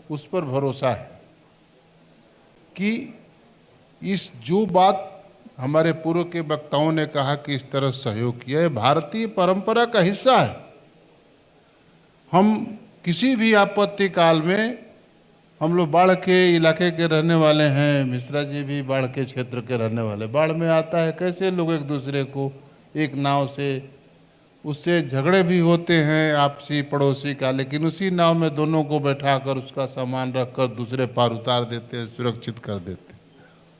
उस पर भरोसा है कि इस जो बात हमारे पूर्व के वक्ताओं ने कहा कि इस तरह सहयोग किया है, भारतीय परंपरा का हिस्सा है। हम किसी भी आपत्ति काल में, हम लोग बाढ़ के इलाके के रहने वाले हैं, मिश्रा जी भी बाढ़ के क्षेत्र के रहने वाले, बाढ़ में आता है कैसे लोग एक दूसरे को एक नाव से, उससे झगड़े भी होते हैं आपसी पड़ोसी का, लेकिन उसी नाव में दोनों को बैठाकर उसका सामान रखकर दूसरे पार उतार देते हैं, सुरक्षित कर देते हैं।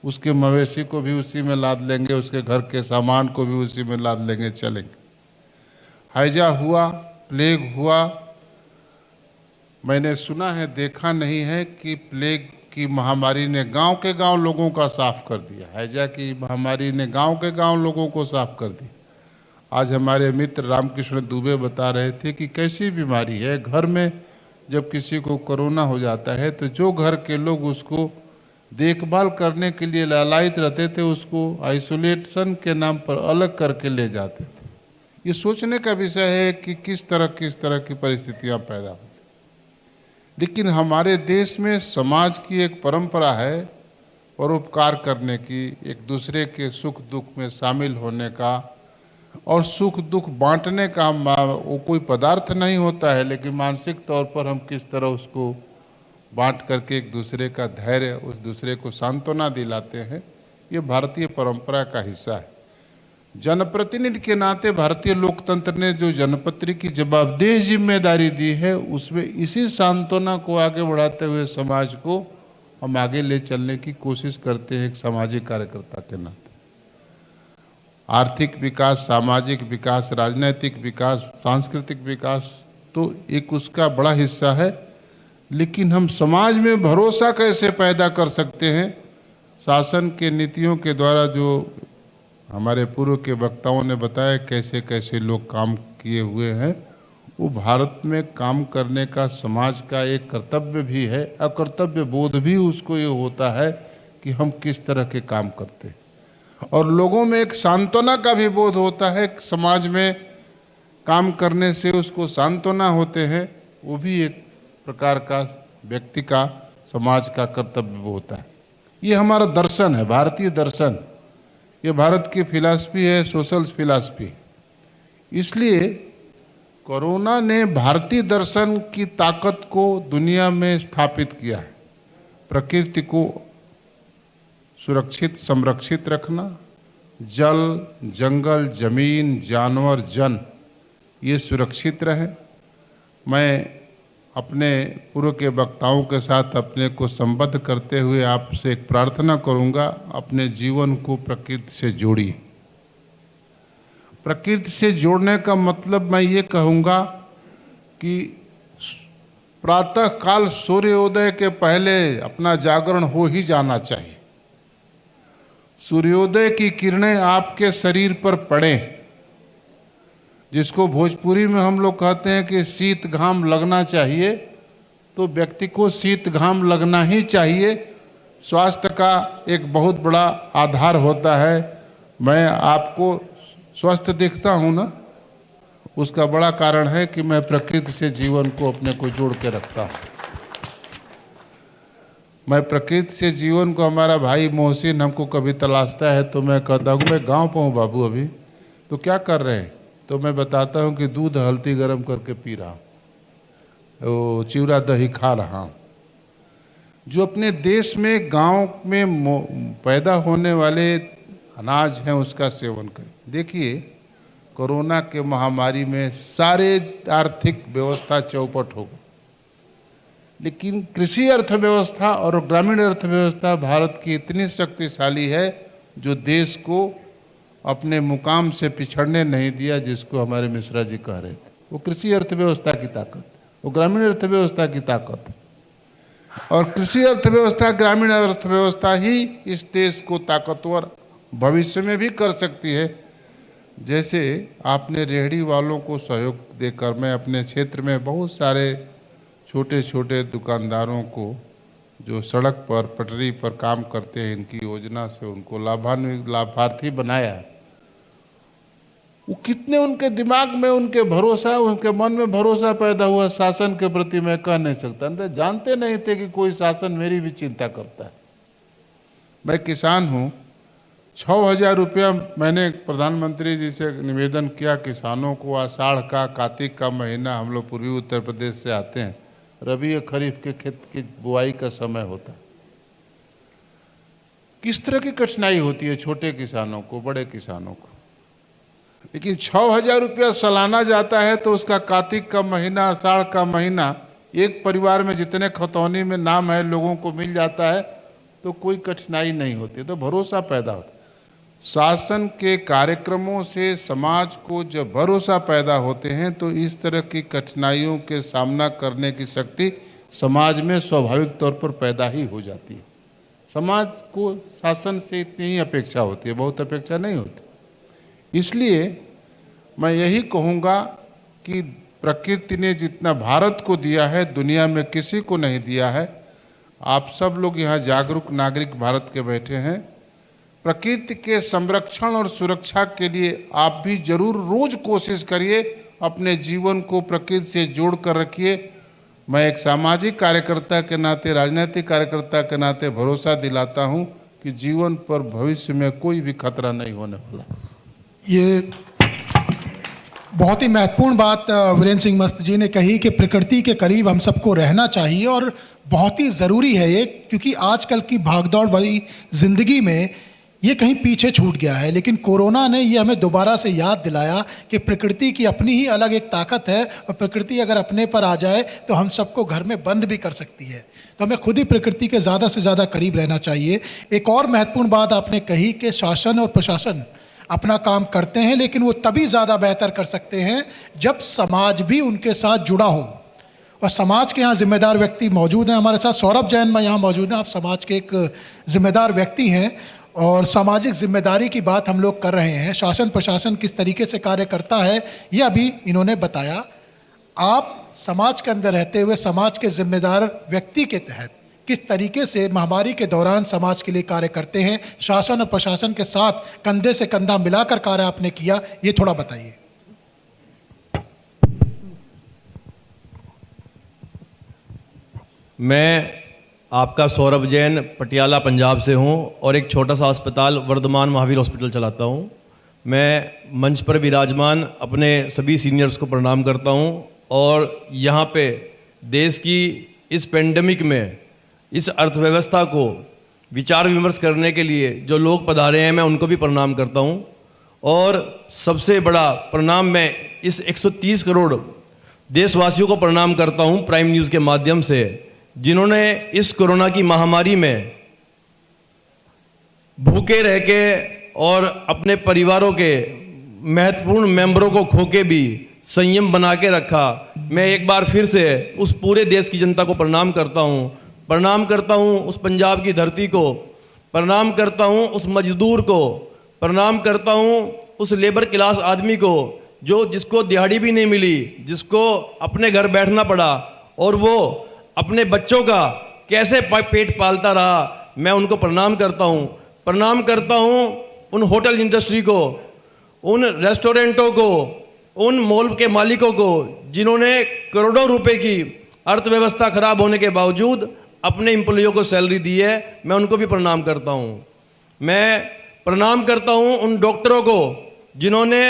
उसके मवेशी को भी उसी में लाद लेंगे, उसके घर के सामान को भी उसी में लाद लेंगे, चलेंगे। हैजा हुआ, प्लेग हुआ, मैंने सुना है, देखा नहीं है कि प्लेग की महामारी ने गांव के गांव लोगों का साफ कर दिया। हैजा की महामारी ने गांव के गांव लोगों को साफ कर दिया। आज हमारे मित्र रामकृष्ण दुबे बता रहे थे कि कैसी बीमारी है, घर में जब किसी को कोरोना हो जाता है तो जो घर के लोग उसको देखभाल करने के लिए लालायित रहते थे, उसको आइसोलेशन के नाम पर अलग करके ले जाते थे। ये सोचने का विषय है कि किस तरह की परिस्थितियां पैदा हो। लेकिन हमारे देश में समाज की एक परंपरा है परोपकार करने की, एक दूसरे के सुख दुख में शामिल होने का और सुख दुख बांटने का। वो कोई पदार्थ नहीं होता है, लेकिन मानसिक तौर पर हम किस तरह उसको बांट करके एक दूसरे का धैर्य, उस दूसरे को सांत्वना दिलाते हैं, ये भारतीय परंपरा का हिस्सा है। जनप्रतिनिधि के नाते भारतीय लोकतंत्र ने जो जनपत्री की जवाबदेह जिम्मेदारी दी है, उसमें इसी सांत्वना को आगे बढ़ाते हुए समाज को हम आगे ले चलने की कोशिश करते हैं एक सामाजिक कार्यकर्ता के नाते। आर्थिक विकास, सामाजिक विकास, राजनीतिक विकास, सांस्कृतिक विकास तो एक उसका बड़ा हिस्सा है, लेकिन हम समाज में भरोसा कैसे पैदा कर सकते हैं? शासन के नीतियों के द्वारा जो हमारे पूर्व के वक्ताओं ने बताया कैसे कैसे लोग काम किए हुए हैं, वो भारत में काम करने का समाज का एक कर्तव्य भी है, और कर्तव्य बोध भी उसको ये होता है कि हम किस तरह के काम करते हैं, और लोगों में एक सांत्वना का भी बोध होता है। समाज में काम करने से उसको सांत्वना होते हैं, वो भी एक प्रकार का व्यक्ति का, समाज का कर्तव्य होता है। ये हमारा दर्शन है, भारतीय दर्शन, ये भारत की फिलॉसफी है, सोशल फिलॉसफी। इसलिए कोरोना ने भारतीय दर्शन की ताकत को दुनिया में स्थापित किया है। प्रकृति को सुरक्षित, संरक्षित रखना, जल, जंगल, जमीन, जानवर, जन, ये सुरक्षित रहे। मैं अपने पूर्व के वक्ताओं के साथ अपने को संबद्ध करते हुए आपसे एक प्रार्थना करूंगा, अपने जीवन को प्रकृति से जोड़िए। प्रकृति से जोड़ने का मतलब मैं ये कहूँगा कि प्रातः काल सूर्योदय के पहले अपना जागरण हो ही जाना चाहिए। सूर्योदय की किरणें आपके शरीर पर पड़ें, जिसको भोजपुरी में हम लोग कहते हैं कि शीत घाम लगना चाहिए, तो व्यक्ति को शीत घाम लगना ही चाहिए। स्वास्थ्य का एक बहुत बड़ा आधार होता है। मैं आपको स्वस्थ दिखता हूँ ना, उसका बड़ा कारण है कि मैं प्रकृति से जीवन को अपने को जोड़ के रखता हूँ। मैं प्रकृति से जीवन को, हमारा भाई मोहसिन हमको कभी तलाशता है तो मैं कहता हूँ मैं गाँव पे हूँ बाबू अभी, तो क्या कर रहे हैं? तो मैं बताता हूँ कि दूध हल्दी गर्म करके पी रहा हूँ, वो चिवड़ा दही खा रहा हूँ। जो अपने देश में गांव में पैदा होने वाले अनाज हैं उसका सेवन करें। देखिए, कोरोना के महामारी में सारे आर्थिक व्यवस्था चौपट हो गई, लेकिन कृषि अर्थव्यवस्था और ग्रामीण अर्थव्यवस्था भारत की इतनी शक्तिशाली है जो देश को अपने मुकाम से पिछड़ने नहीं दिया, जिसको हमारे मिश्रा जी कह रहे थे। वो कृषि अर्थव्यवस्था की ताकत, वो ग्रामीण अर्थव्यवस्था की ताकत है, और कृषि अर्थव्यवस्था, ग्रामीण अर्थव्यवस्था ही इस देश को ताकतवर भविष्य में भी कर सकती है। जैसे आपने रेहड़ी वालों को सहयोग देकर, मैं अपने क्षेत्र में बहुत सारे छोटे छोटे दुकानदारों को जो सड़क पर, पटरी पर काम करते हैं, इनकी योजना से उनको लाभार्थी बनाया है। वो कितने उनके दिमाग में उनके भरोसा, उनके मन में भरोसा पैदा हुआ शासन के प्रति, मैं कह नहीं सकता। नहीं जानते नहीं थे कि कोई शासन मेरी भी चिंता करता है। मैं किसान हूँ, 6,000 रुपया मैंने प्रधानमंत्री जी से निवेदन किया किसानों को। आषाढ़ का, कार्तिक का महीना, हम लोग पूर्वी उत्तर प्रदेश से आते हैं, रबी और खरीफ के खेत की बुआई का समय होता है। किस तरह की कठिनाई होती है छोटे किसानों को, बड़े किसानों को, लेकिन 6,000 रुपया सालाना जाता है तो उसका कार्तिक का महीना, आषाढ़ का महीना, एक परिवार में जितने खतौनी में नाम है लोगों को मिल जाता है, तो कोई कठिनाई नहीं होती, तो भरोसा पैदा होता है। शासन के कार्यक्रमों से समाज को जब भरोसा पैदा होते हैं तो इस तरह की कठिनाइयों के सामना करने की शक्ति समाज में स्वाभाविक तौर पर पैदा ही हो जाती है। समाज को शासन से इतनी ही अपेक्षा होती है, बहुत अपेक्षा नहीं होती। इसलिए मैं यही कहूँगा कि प्रकृति ने जितना भारत को दिया है दुनिया में किसी को नहीं दिया है। आप सब लोग यहाँ जागरूक नागरिक भारत के बैठे हैं। प्रकृति के संरक्षण और सुरक्षा के लिए आप भी जरूर रोज कोशिश करिए, अपने जीवन को प्रकृति से जोड़ कर रखिए। मैं एक सामाजिक कार्यकर्ता के नाते, राजनीतिक कार्यकर्ता के नाते भरोसा दिलाता हूं कि जीवन पर भविष्य में कोई भी खतरा नहीं होने वाला। ये बहुत ही महत्वपूर्ण बात वीरेंद्र सिंह मस्त जी ने कही कि प्रकृति के करीब हम सबको रहना चाहिए, और बहुत ही ज़रूरी है ये, क्योंकि आजकल की भागदौड़ भरी जिंदगी में ये कहीं पीछे छूट गया है, लेकिन कोरोना ने ये हमें दोबारा से याद दिलाया कि प्रकृति की अपनी ही अलग एक ताकत है और प्रकृति अगर अपने पर आ जाए तो हम सबको घर में बंद भी कर सकती है। तो हमें खुद ही प्रकृति के ज़्यादा से ज़्यादा करीब रहना चाहिए। एक और महत्वपूर्ण बात आपने कही कि शासन और प्रशासन अपना काम करते हैं, लेकिन वो तभी ज़्यादा बेहतर कर सकते हैं जब समाज भी उनके साथ जुड़ा हो। और समाज के यहाँ जिम्मेदार व्यक्ति मौजूद हैं हमारे साथ। सौरभ जैन में यहाँ मौजूद हैं। आप समाज के एक जिम्मेदार व्यक्ति हैं और सामाजिक जिम्मेदारी की बात हम लोग कर रहे हैं। शासन प्रशासन किस तरीके से कार्य करता है ये अभी इन्होंने बताया। आप समाज के अंदर रहते हुए समाज के जिम्मेदार व्यक्ति के तहत किस तरीके से महामारी के दौरान समाज के लिए कार्य करते हैं, शासन और प्रशासन के साथ कंधे से कंधा मिलाकर कार्य आपने किया, ये थोड़ा बताइए। मैं आपका सौरभ जैन पटियाला पंजाब से हूं और एक छोटा सा अस्पताल वर्धमान महावीर हॉस्पिटल चलाता हूं। मैं मंच पर विराजमान अपने सभी सीनियर्स को प्रणाम करता हूं और यहां पे देश की इस पेंडेमिक में इस अर्थव्यवस्था को विचार विमर्श करने के लिए जो लोग पधारे हैं मैं उनको भी प्रणाम करता हूं। और सबसे बड़ा प्रणाम मैं इस 130 करोड़ देशवासियों को प्रणाम करता हूं प्राइम न्यूज़ के माध्यम से, जिन्होंने इस कोरोना की महामारी में भूखे रह के और अपने परिवारों के महत्वपूर्ण मेंबरों को खो के भी संयम बना के रखा। मैं एक बार फिर से उस पूरे देश की जनता को प्रणाम करता हूँ। प्रणाम करता हूँ उस पंजाब की धरती को, प्रणाम करता हूँ उस मजदूर को, प्रणाम करता हूँ उस लेबर क्लास आदमी को जिसको दिहाड़ी भी नहीं मिली, जिसको अपने घर बैठना पड़ा और वो अपने बच्चों का कैसे पेट पालता रहा। मैं उनको प्रणाम करता हूँ। प्रणाम करता हूँ उन होटल इंडस्ट्री को, उन रेस्टोरेंटों को, उन मॉल के मालिकों को जिन्होंने करोड़ों रुपए की अर्थव्यवस्था खराब होने के बावजूद अपने एम्प्लॉइयों को सैलरी दी है। मैं उनको भी प्रणाम करता हूँ। मैं प्रणाम करता हूँ उन डॉक्टरों को जिन्होंने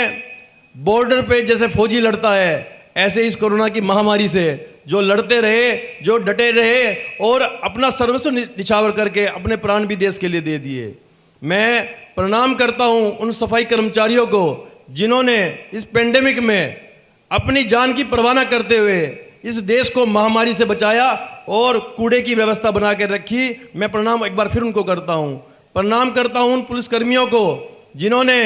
बॉर्डर पे जैसे फौजी लड़ता है ऐसे इस कोरोना की महामारी से जो लड़ते रहे, जो डटे रहे और अपना सर्वस्व निछावर करके अपने प्राण भी देश के लिए दे दिए। मैं प्रणाम करता हूं उन सफाई कर्मचारियों को जिन्होंने इस पेंडेमिक में अपनी जान की परवाह न करते हुए इस देश को महामारी से बचाया और कूड़े की व्यवस्था बना के रखी। मैं प्रणाम एक बार फिर उनको करता हूं। प्रणाम करता हूं उन पुलिसकर्मियों को जिन्होंने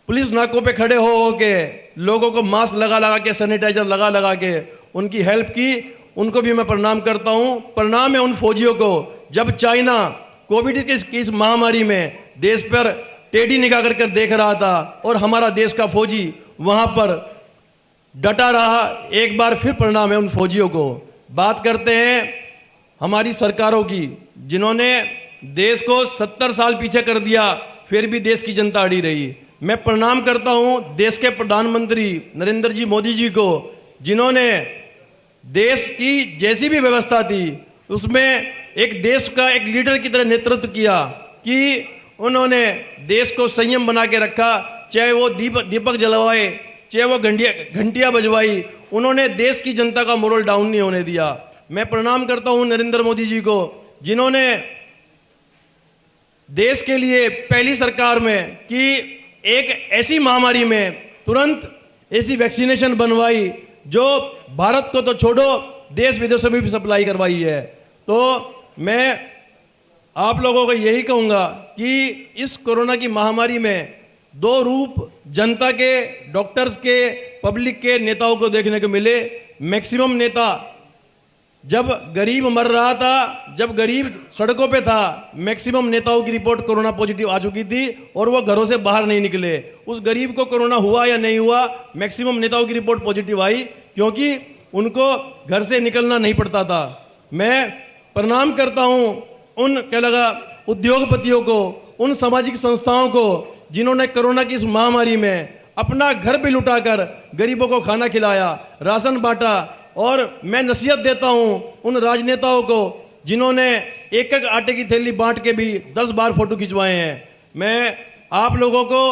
पुलिस नाकों पे खड़े हो के लोगों को मास्क लगा के, सैनिटाइजर लगा के उनकी हेल्प की। उनको भी मैं प्रणाम करता हूं। प्रणाम है उन फौजियों को जब चाइना कोविड की इस महामारी में देश पर टेढ़ी निगाह कर देख रहा था और हमारा देश का फौजी वहां पर डटा रहा। एक बार फिर प्रणाम है उन फौजियों को। बात करते हैं हमारी सरकारों की जिन्होंने देश को 70 साल पीछे कर दिया, फिर भी देश की जनता अड़ी रही। मैं प्रणाम करता हूं देश के प्रधानमंत्री नरेंद्र जी मोदी जी को जिन्होंने देश की जैसी भी व्यवस्था थी उसमें एक देश का एक लीडर की तरह नेतृत्व किया कि उन्होंने देश को संयम बना के रखा। चाहे वो दीपक जलवाए, चाहे वो घंटियाँ बजवाई, उन्होंने देश की जनता का मोरल डाउन नहीं होने दिया। मैं प्रणाम करता हूं नरेंद्र मोदी जी को जिन्होंने देश के लिए पहली सरकार में कि एक ऐसी महामारी में तुरंत ऐसी वैक्सीनेशन बनवाई जो भारत को तो छोड़ो देश विदेशों में भी सप्लाई करवाई है। तो मैं आप लोगों को यही कहूँगा कि इस कोरोना की महामारी में दो रूप जनता के, डॉक्टर्स के, पब्लिक के, नेताओं को देखने को मिले। मैक्सिमम नेता जब गरीब मर रहा था, जब गरीब सड़कों पे था, मैक्सिमम नेताओं की रिपोर्ट कोरोना पॉजिटिव आ चुकी थी और वो घरों से बाहर नहीं निकले। उस गरीब को कोरोना हुआ या नहीं हुआ, मैक्सिमम नेताओं की रिपोर्ट पॉजिटिव आई क्योंकि उनको घर से निकलना नहीं पड़ता था। मैं प्रणाम करता हूँ उन उद्योगपतियों को, उन सामाजिक संस्थाओं को जिन्होंने कोरोना की इस महामारी में अपना घर भी लुटाकर गरीबों को खाना खिलाया, राशन बांटा। और मैं नसीहत देता हूं उन राजनेताओं को जिन्होंने एक एक आटे की थैली बांट के भी 10 बार फोटो खिंचवाए हैं। मैं आप लोगों को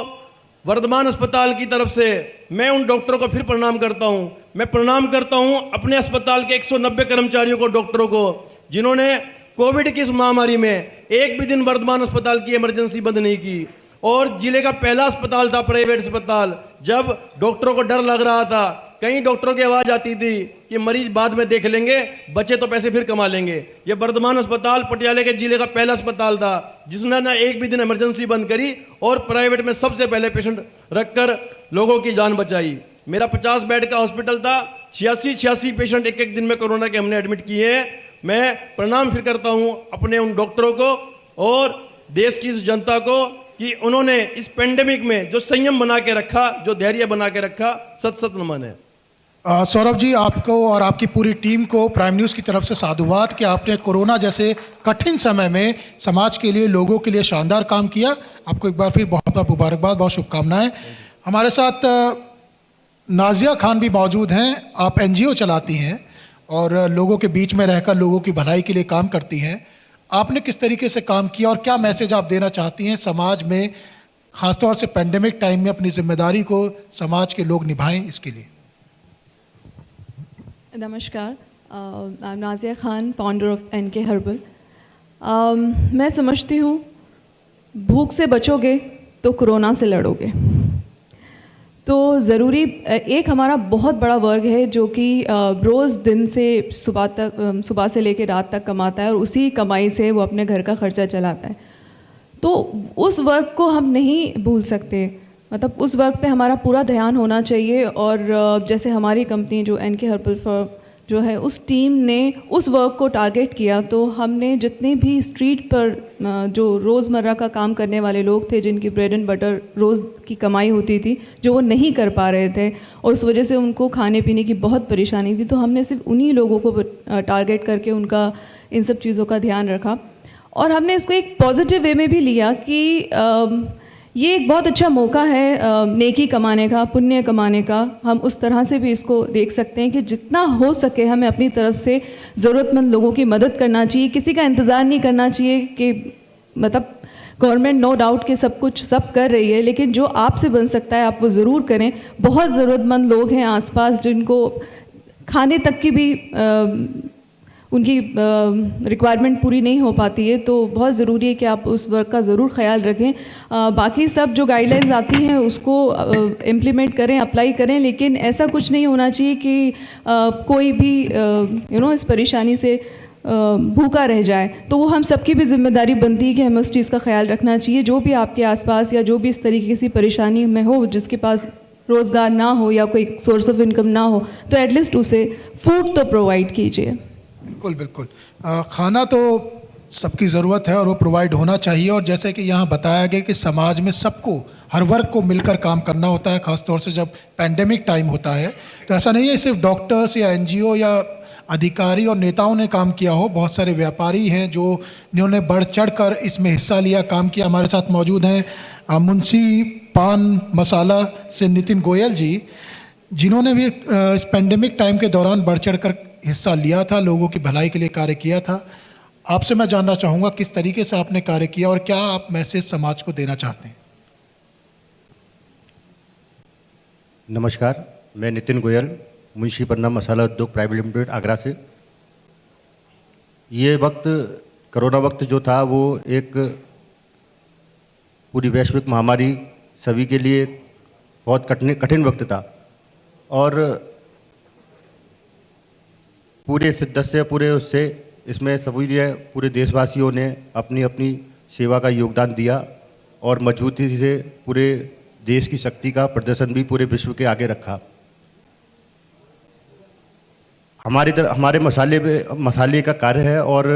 वर्धमान अस्पताल की तरफ से मैं उन डॉक्टरों को फिर प्रणाम करता हूं। मैं प्रणाम करता हूं अपने अस्पताल के 190 कर्मचारियों को, डॉक्टरों को जिन्होंने कोविड की इस महामारी में एक भी दिन वर्धमान अस्पताल की इमरजेंसी बंद नहीं की। और जिले का पहला अस्पताल था, प्राइवेट अस्पताल। जब डॉक्टरों को डर लग रहा था, कई डॉक्टरों की आवाज़ आती थी कि मरीज बाद में देख लेंगे, बचे तो पैसे फिर कमा लेंगे, ये वर्धमान अस्पताल पटियाला के जिले का पहला अस्पताल था जिसने ना एक भी दिन इमरजेंसी बंद करी और प्राइवेट में सबसे पहले पेशेंट रखकर लोगों की जान बचाई। मेरा 50 बेड का हॉस्पिटल था, 86 पेशेंट एक एक दिन में कोरोना के हमने एडमिट किए हैं। मैं प्रणाम फिर करता हूँ अपने उन डॉक्टरों को और देश की इस जनता को कि उन्होंने इस पेंडेमिक में जो संयम बना के रखा, जो धैर्य बना के रखा, सत सत नमन है। सौरभ जी, आपको और आपकी पूरी टीम को प्राइम न्यूज़ की तरफ से साधुवाद कि आपने कोरोना जैसे कठिन समय में समाज के लिए, लोगों के लिए शानदार काम किया। आपको एक बार फिर बहुत बहुत मुबारकबाद, बहुत शुभकामनाएं। हमारे साथ नाजिया खान भी मौजूद हैं। आप एनजीओ चलाती हैं और लोगों के बीच में रहकर लोगों की भलाई के लिए काम करती हैं। आपने किस तरीके से काम किया और क्या मैसेज आप देना चाहती हैं समाज में, ख़ासतौर से पेंडेमिक टाइम में अपनी जिम्मेदारी को समाज के लोग निभाएं इसके लिए? नमस्कार, I am Nazia Khan, founder of NK herbal. मैं समझती हूँ भूख से बचोगे तो कोरोना से लड़ोगे। तो ज़रूरी एक हमारा बहुत बड़ा वर्ग है जो कि रोज़ दिन से सुबह से लेकर रात तक कमाता है और उसी कमाई से वो अपने घर का खर्चा चलाता है। तो उस वर्ग को हम नहीं भूल सकते, मतलब उस वर्ग पे हमारा पूरा ध्यान होना चाहिए। और जैसे हमारी कंपनी जो एनके हर्बल फॉर जो है, उस टीम ने उस वर्ग को टारगेट किया। तो हमने जितने भी स्ट्रीट पर जो रोज़मर्रा का काम करने वाले लोग थे, जिनकी ब्रेड एंड बटर रोज़ की कमाई होती थी, जो वो नहीं कर पा रहे थे और उस वजह से उनको खाने पीने की बहुत परेशानी थी, तो हमने सिर्फ उन्हीं लोगों को टारगेट करके उनका इन सब चीज़ों का ध्यान रखा। और हमने इसको एक पॉजिटिव वे में भी लिया कि ये एक बहुत अच्छा मौका है नेकी कमाने का, पुण्य कमाने का। हम उस तरह से भी इसको देख सकते हैं कि जितना हो सके हमें अपनी तरफ से ज़रूरतमंद लोगों की मदद करना चाहिए। किसी का इंतज़ार नहीं करना चाहिए कि मतलब गवर्नमेंट नो डाउट कि सब कर रही है, लेकिन जो आपसे बन सकता है आप वो ज़रूर करें। बहुत ज़रूरतमंद लोग हैं आसपास जिनको खाने तक की भी उनकी रिक्वायरमेंट पूरी नहीं हो पाती है, तो बहुत ज़रूरी है कि आप उस वर्क का ज़रूर ख्याल रखें। बाकी सब जो गाइडलाइंस आती हैं उसको इम्प्लीमेंट करें, अप्लाई करें, लेकिन ऐसा कुछ नहीं होना चाहिए कि कोई भी इस परेशानी से भूखा रह जाए। तो वो हम सबकी भी जिम्मेदारी बनती है कि हमें उस चीज़ का ख्याल रखना चाहिए। जो भी आपके आसपास या जो भी इस तरीके की परेशानी में हो, जिसके पास रोज़गार ना हो या कोई सोर्स ऑफ इनकम ना हो, तो एटलीस्ट उसे फूड तो प्रोवाइड कीजिए। बिल्कुल बिल्कुल। खाना तो सबकी ज़रूरत है और वो प्रोवाइड होना चाहिए। और जैसे कि यहाँ बताया गया कि समाज में सबको, हर वर्ग को मिलकर काम करना होता है, ख़ासतौर से जब पेंडेमिक टाइम होता है। तो ऐसा नहीं है सिर्फ डॉक्टर्स या एनजीओ या अधिकारी और नेताओं ने काम किया हो, बहुत सारे व्यापारी हैं जो जिन्होंने बढ़ चढ़ कर इसमें हिस्सा लिया, काम किया। हमारे साथ मौजूद हैं मुंशी पान मसाला से नितिन गोयल जी, जिन्होंने भी इस पेंडेमिक टाइम के दौरान बढ़ चढ़ कर हिस्सा लिया था, लोगों की भलाई के लिए कार्य किया था। आपसे मैं जानना चाहूँगा किस तरीके से आपने कार्य किया और क्या आप मैसेज समाज को देना चाहते हैं? नमस्कार, मैं नितिन गोयल, मुंशी पन्ना मसाला उद्योग प्राइवेट लिमिटेड, आगरा से। ये वक्त, कोरोना वक्त जो था वो एक पूरी वैश्विक महामारी सभी के लिए बहुत कठिन वक्त था और पूरे शिद्दत से, पूरे उससे इसमें सभी पूरे देशवासियों ने अपनी अपनी सेवा का योगदान दिया और मजबूती से पूरे देश की शक्ति का प्रदर्शन भी पूरे विश्व के आगे रखा। हमारे मसाले का कार्य है और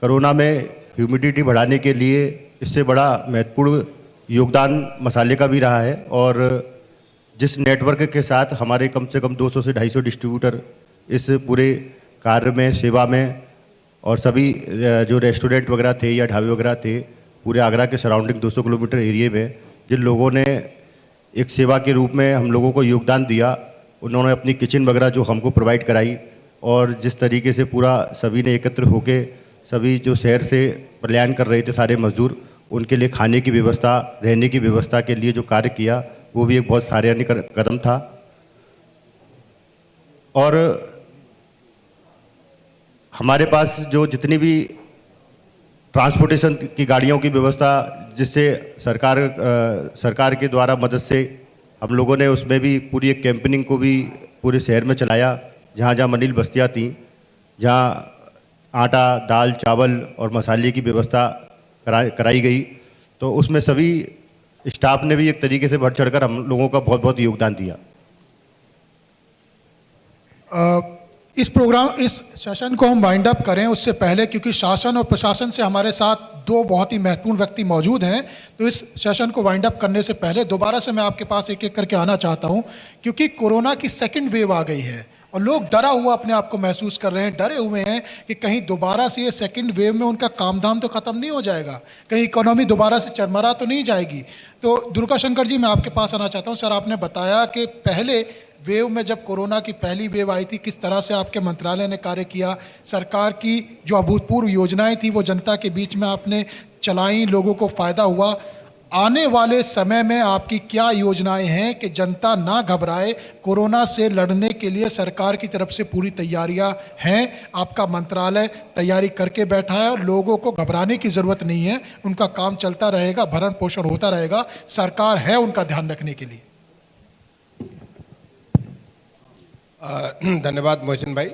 कोरोना में ह्यूमिडिटी बढ़ाने के लिए इससे बड़ा महत्वपूर्ण योगदान मसाले का भी रहा है। और जिस नेटवर्क के साथ हमारे कम से कम 200 से 250 डिस्ट्रीब्यूटर इस पूरे कार्य में, सेवा में, और सभी जो रेस्टोरेंट वगैरह थे या ढाबे वगैरह थे पूरे आगरा के सराउंडिंग 200 किलोमीटर एरिया में, जिन लोगों ने एक सेवा के रूप में हम लोगों को योगदान दिया, उन्होंने अपनी किचन वगैरह जो हमको प्रोवाइड कराई। और जिस तरीके से पूरा सभी ने एकत्र होके, सभी जो शहर से पलायन कर रहे थे सारे मजदूर, उनके लिए खाने की व्यवस्था, रहने की व्यवस्था के लिए जो कार्य किया, वो भी एक बहुत सराहनीय कदम था। और हमारे पास जो जितनी भी ट्रांसपोर्टेशन की गाड़ियों की व्यवस्था, जिससे सरकार के द्वारा मदद से हम लोगों ने उसमें भी पूरी एक कैंपेनिंग को भी पूरे शहर में चलाया। जहाँ जहाँ मनील बस्तियाँ थीं, जहाँ आटा, दाल, चावल और मसाले की व्यवस्था कराई गई, तो उसमें सभी स्टाफ ने भी एक तरीके से बढ़ चढ़कर हम लोगों का बहुत बहुत योगदान दिया। इस सेशन को हम वाइंड अप करें उससे पहले, क्योंकि शासन और प्रशासन से हमारे साथ दो बहुत ही महत्वपूर्ण व्यक्ति मौजूद हैं, तो इस सेशन को वाइंड अप करने से पहले दोबारा से मैं आपके पास एक एक करके आना चाहता हूं, क्योंकि कोरोना की सेकंड वेव आ गई है और लोग डरा हुआ अपने आप को महसूस कर रहे हैं, डरे हुए हैं कि कहीं दोबारा से ये सेकंड वेव में उनका काम धाम तो खत्म नहीं हो जाएगा, कहीं इकोनॉमी दोबारा से चरमरा तो नहीं जाएगी। तो दुर्गा शंकर जी, मैं आपके पास आना चाहता हूँ। सर, आपने बताया कि पहले वेव में जब कोरोना की पहली वेव आई थी, किस तरह से आपके मंत्रालय ने कार्य किया, सरकार की जो अभूतपूर्व योजनाएं थी वो जनता के बीच में आपने चलाई, लोगों को फ़ायदा हुआ। आने वाले समय में आपकी क्या योजनाएं हैं कि जनता ना घबराए, कोरोना से लड़ने के लिए सरकार की तरफ से पूरी तैयारियां हैं, आपका मंत्रालय तैयारी करके बैठा है और लोगों को घबराने की ज़रूरत नहीं है, उनका काम चलता रहेगा, भरण पोषण होता रहेगा, सरकार है उनका ध्यान रखने के लिए। धन्यवाद मोहसिन भाई।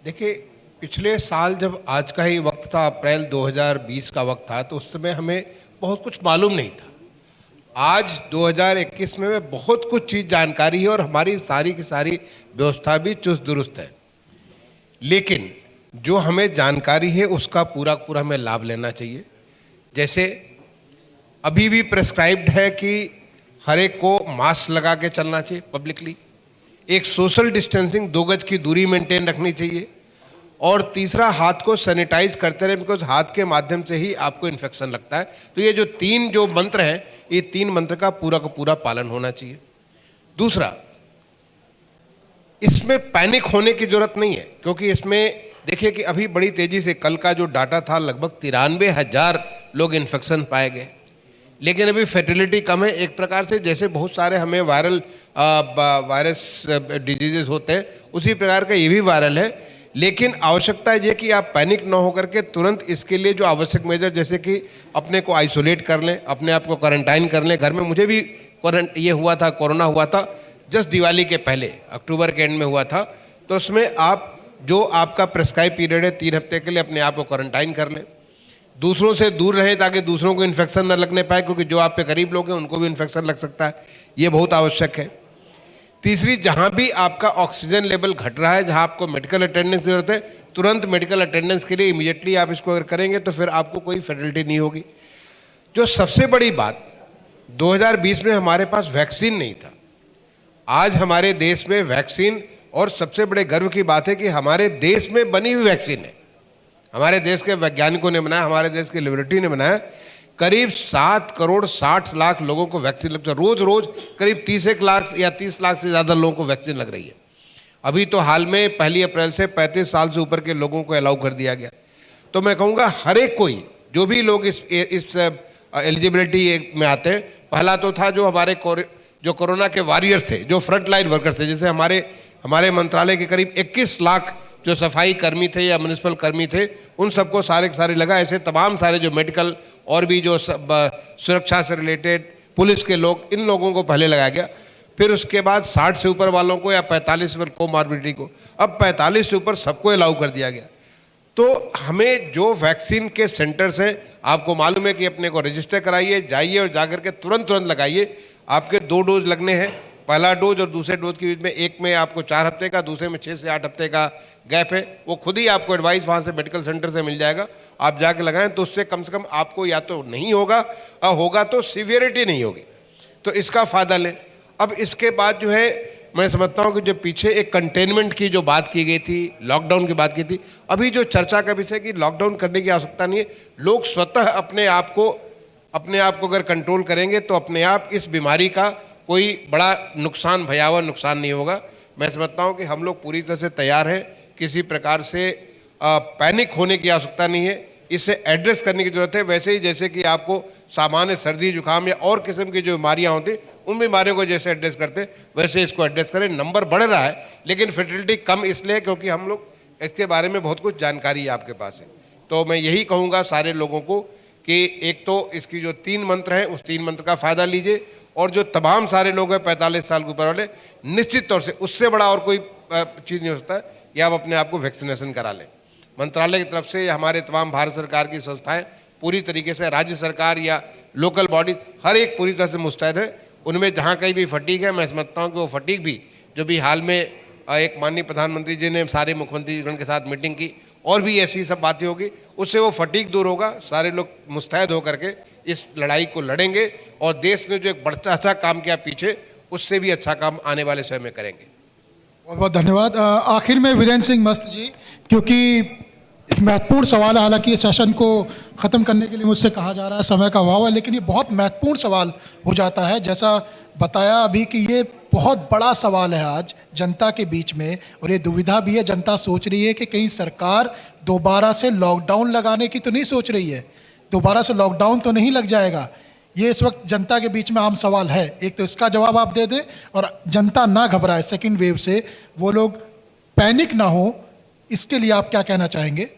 देखिए, पिछले साल जब आज का ही वक्त था, अप्रैल 2020 का वक्त था, तो उस समय हमें बहुत कुछ मालूम नहीं था। आज 2021 में बहुत कुछ चीज़ जानकारी है और हमारी सारी की सारी व्यवस्था भी चुस्त दुरुस्त है, लेकिन जो हमें जानकारी है उसका पूरा पूरा हमें लाभ लेना चाहिए। जैसे अभी भी प्रेस्क्राइब्ड है कि हर एक को मास्क लगा के चलना चाहिए पब्लिकली, एक सोशल डिस्टेंसिंग 2 गज की दूरी मेंटेन रखनी चाहिए, और तीसरा हाथ को सैनिटाइज करते रहे, बिकॉज हाथ के माध्यम से ही आपको इन्फेक्शन लगता है। तो ये जो 3 जो मंत्र हैं, ये 3 मंत्र का पूरा पालन होना चाहिए। दूसरा, इसमें पैनिक होने की जरूरत नहीं है, क्योंकि इसमें देखिए कि अभी बड़ी तेजी से कल का जो डाटा था, लगभग 93,000 लोग इन्फेक्शन पाए गए, लेकिन अभी फर्टिलिटी कम है। एक प्रकार से जैसे बहुत सारे हमें वायरस डिजीजेस होते हैं, उसी प्रकार का ये भी वायरल है, लेकिन आवश्यकता है कि आप पैनिक ना होकर के तुरंत इसके लिए जो आवश्यक मेजर, जैसे कि अपने को आइसोलेट कर लें, अपने आप को क्वारंटाइन कर लें घर में। मुझे भी ये हुआ था, कोरोना हुआ था जस्ट दिवाली के पहले, अक्टूबर के एंड में हुआ था। तो उसमें आप जो आपका प्रेस्क्राइब पीरियड है 3 हफ्ते के लिए, अपने आप को क्वारंटाइन कर लें, दूसरों से दूर रहें ताकि दूसरों को इन्फेक्शन न लगने पाए, क्योंकि जो आप पे करीब लोग हैं उनको भी इन्फेक्शन लग सकता है, ये बहुत आवश्यक है। तीसरी, जहाँ भी आपका ऑक्सीजन लेवल घट रहा है, जहाँ आपको मेडिकल अटेंडेंस की जरूरत है, तुरंत मेडिकल अटेंडेंस के लिए इमीडिएटली आप इसको अगर करेंगे तो फिर आपको कोई फैटलिटी नहीं होगी। जो सबसे बड़ी बात, 2020 में हमारे पास वैक्सीन नहीं था, आज हमारे देश में वैक्सीन, और सबसे बड़े गर्व की बात है कि हमारे देश में बनी हुई वैक्सीन है, हमारे देश के वैज्ञानिकों ने बनाया, हमारे देश की लेबोरेटरी ने बनाया। करीब 7 करोड़ 60 लाख लोगों को वैक्सीन लग, रोज करीब 31 लाख या 30 लाख से ज़्यादा लोगों को वैक्सीन लग रही है। अभी तो हाल में 1 अप्रैल से 35 साल से ऊपर के लोगों को अलाउ कर दिया गया। तो मैं कहूँगा हर एक कोई, जो भी लोग इस एलिजिबिलिटी में आते हैं, पहला तो था जो हमारे जो कोरोना के वॉरियर्स थे, जो फ्रंट लाइन वर्कर्स थे, जैसे हमारे मंत्रालय के करीब 21 लाख जो सफाई कर्मी थे या म्यूनिसिपल कर्मी थे, उन सबको सारे के सारे लगा। ऐसे तमाम सारे जो मेडिकल और भी जो सुरक्षा से रिलेटेड पुलिस के लोग, इन लोगों को पहले लगाया गया। फिर उसके बाद 60 से ऊपर वालों को या 45 से ऊपर कोमॉर्बिडिटी को, अब 45 से ऊपर सबको अलाउ कर दिया गया। तो हमें जो वैक्सीन के सेंटर्स हैं, आपको मालूम है कि अपने को रजिस्टर कराइए, जाइए और जाकर के तुरंत लगाइए। आपके 2 डोज लगने हैं, पहला डोज और दूसरे डोज के बीच में, एक में आपको 4 हफ्ते का, दूसरे में 6 से 8 हफ्ते का गैप है। वो खुद ही आपको एडवाइस वहाँ से मेडिकल सेंटर से मिल जाएगा, आप जाके लगाएं, तो उससे कम से कम आपको या तो नहीं होगा, और होगा तो सीवियरिटी नहीं होगी, तो इसका फ़ायदा लें। अब इसके बाद जो है, मैं समझता हूँ कि जो पीछे एक कंटेनमेंट की जो बात की गई थी, लॉकडाउन की बात की थी, अभी जो चर्चा का विषय कि लॉकडाउन करने की आवश्यकता नहीं है, लोग स्वतः अपने आप को अगर कंट्रोल करेंगे तो अपने आप इस बीमारी का कोई बड़ा नुकसान, भयावह नुकसान नहीं होगा। मैं समझता हूँ कि हम लोग पूरी तरह से तैयार हैं, किसी प्रकार से पैनिक होने की आवश्यकता नहीं है, इसे एड्रेस करने की जरूरत है। वैसे ही जैसे कि आपको सामान्य सर्दी जुकाम या और किस्म की जो बीमारियाँ होती, उन बीमारियों को जैसे एड्रेस करते, वैसे इसको एड्रेस करें। नंबर बढ़ रहा है, लेकिन फर्टिलिटी कम इसलिए क्योंकि हम लोग इसके बारे में बहुत कुछ जानकारी है आपके पास है। तो मैं यही कहूँगा सारे लोगों को कि एक तो इसकी जो 3 मंत्र हैं उस 3 मंत्र का फ़ायदा लीजिए, और जो तमाम सारे लोग हैं 45 साल के ऊपर वाले, निश्चित तौर से उससे बड़ा और कोई चीज़ नहीं हो सकता है कि आप अपने आप को वैक्सीनेशन करा लें। मंत्रालय की तरफ से हमारे तमाम भारत सरकार की संस्थाएं पूरी तरीके से, राज्य सरकार या लोकल बॉडीज, हर एक पूरी तरह से मुस्तैद है। उनमें जहाँ कहीं भी फटीक है, मैं समझता हूँ कि वो फटीक भी जो भी हाल में एक माननीय प्रधानमंत्री जी ने सारे मुख्यमंत्रीगण के साथ मीटिंग की, और भी ऐसी सब बातें होगी, उससे वो फटीक दूर होगा। सारे लोग मुस्तैद होकर के इस लड़ाई को लड़ेंगे, और देश ने जो एक बड़ा अच्छा काम किया पीछे, उससे भी अच्छा काम आने वाले समय में करेंगे। बहुत बहुत धन्यवाद। आखिर में वीरेंद्र सिंह मस्त जी, क्योंकि एक महत्वपूर्ण सवाल है, हालांकि ये सेशन को ख़त्म करने के लिए मुझसे कहा जा रहा है समय का अभाव है, लेकिन ये बहुत महत्वपूर्ण सवाल हो जाता है। जैसा बताया अभी कि ये बहुत बड़ा सवाल है आज जनता के बीच में, और ये दुविधा भी है। जनता सोच रही है कि कहीं सरकार दोबारा से लॉकडाउन लगाने की तो नहीं सोच रही है, दोबारा से लॉकडाउन तो नहीं लग जाएगा। ये इस वक्त जनता के बीच में आम सवाल है। एक तो इसका जवाब आप दे दें, और जनता ना घबराए सेकेंड वेव से, वो लोग पैनिक ना हो, इसके लिए आप क्या कहना चाहेंगे?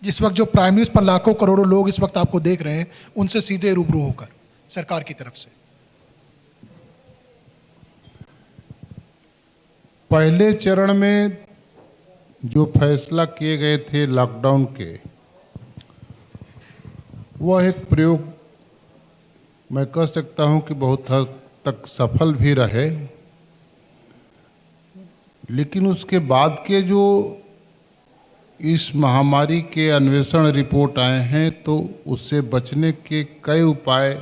जिस वक्त जो प्राइम न्यूज़ पर लाखों करोड़ों लोग इस वक्त आपको देख रहे हैं, उनसे सीधे रूबरू होकर सरकार की तरफ से। पहले चरण में जो फैसला किए गए थे लॉकडाउन के, वह एक प्रयोग मैं कह सकता हूं कि बहुत हद तक सफल भी रहे, लेकिन उसके बाद के जो इस महामारी के अन्वेषण रिपोर्ट आए हैं, तो उससे बचने के कई उपाय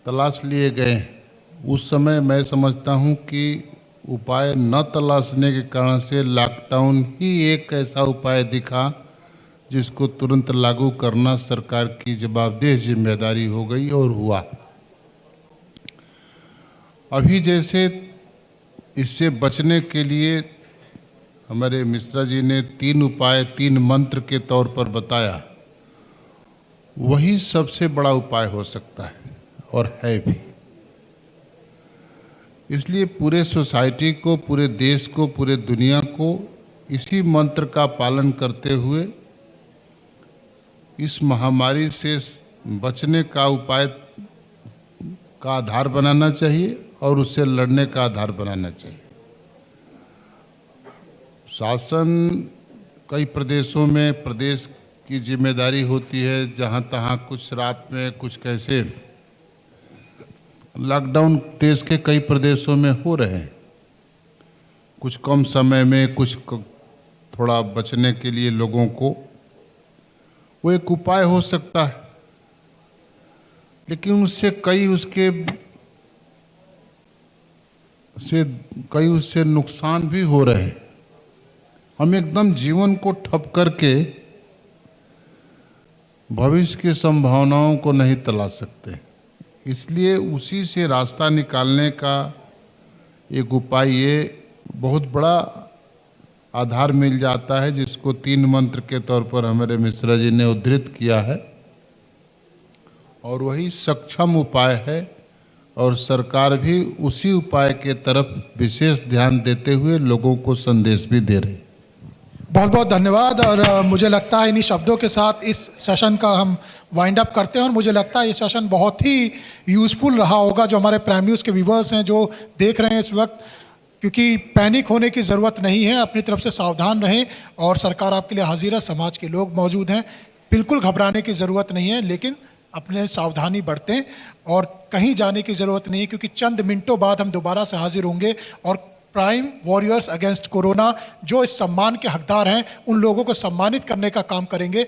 तलाश लिए गए। उस समय मैं समझता हूं कि उपाय न तलाशने के कारण से लॉकडाउन ही एक ऐसा उपाय दिखा जिसको तुरंत लागू करना सरकार की जवाबदेह जिम्मेदारी हो गई और हुआ। अभी जैसे इससे बचने के लिए हमारे मिश्रा जी ने 3 उपाय 3 मंत्र के तौर पर बताया, वही सबसे बड़ा उपाय हो सकता है और है भी। इसलिए पूरे सोसाइटी को, पूरे देश को, पूरे दुनिया को इसी मंत्र का पालन करते हुए इस महामारी से बचने का उपाय का आधार बनाना चाहिए और उससे लड़ने का आधार बनाना चाहिए। शासन कई प्रदेशों में प्रदेश की जिम्मेदारी होती है, जहाँ तहाँ कुछ रात में कुछ कैसे लॉकडाउन देश के कई प्रदेशों में हो रहे हैं, कुछ कम समय में, कुछ थोड़ा बचने के लिए लोगों को, वो एक उपाय हो सकता है। लेकिन उससे कई उससे नुकसान भी हो रहे हैं। हम एकदम जीवन को ठप करके भविष्य की संभावनाओं को नहीं तलाश सकते। इसलिए उसी से रास्ता निकालने का एक उपाय, ये बहुत बड़ा आधार मिल जाता है, जिसको 3 मंत्र के तौर पर हमारे मिश्रा जी ने उद्धृत किया है, और वही सक्षम उपाय है। और सरकार भी उसी उपाय के तरफ विशेष ध्यान देते हुए लोगों को संदेश भी दे रही है। बहुत बहुत धन्यवाद। और मुझे लगता है इन्हीं शब्दों के साथ इस सेशन का हम वाइंड अप करते हैं, और मुझे लगता है ये सेशन बहुत ही यूज़फुल रहा होगा जो हमारे प्राइम न्यूज़ के व्यूवर्स हैं, जो देख रहे हैं इस वक्त। क्योंकि पैनिक होने की ज़रूरत नहीं है, अपनी तरफ से सावधान रहें, और सरकार आपके लिए हाजिर है, समाज के लोग मौजूद हैं, बिल्कुल घबराने की ज़रूरत नहीं है, लेकिन अपने सावधानी बरतें और कहीं जाने की ज़रूरत नहीं है, क्योंकि चंद मिनटों बाद हम दोबारा से हाजिर होंगे और प्राइम वॉरियर्स अगेंस्ट कोरोना, जो इस सम्मान के हकदार हैं, उन लोगों को सम्मानित करने का काम करेंगे।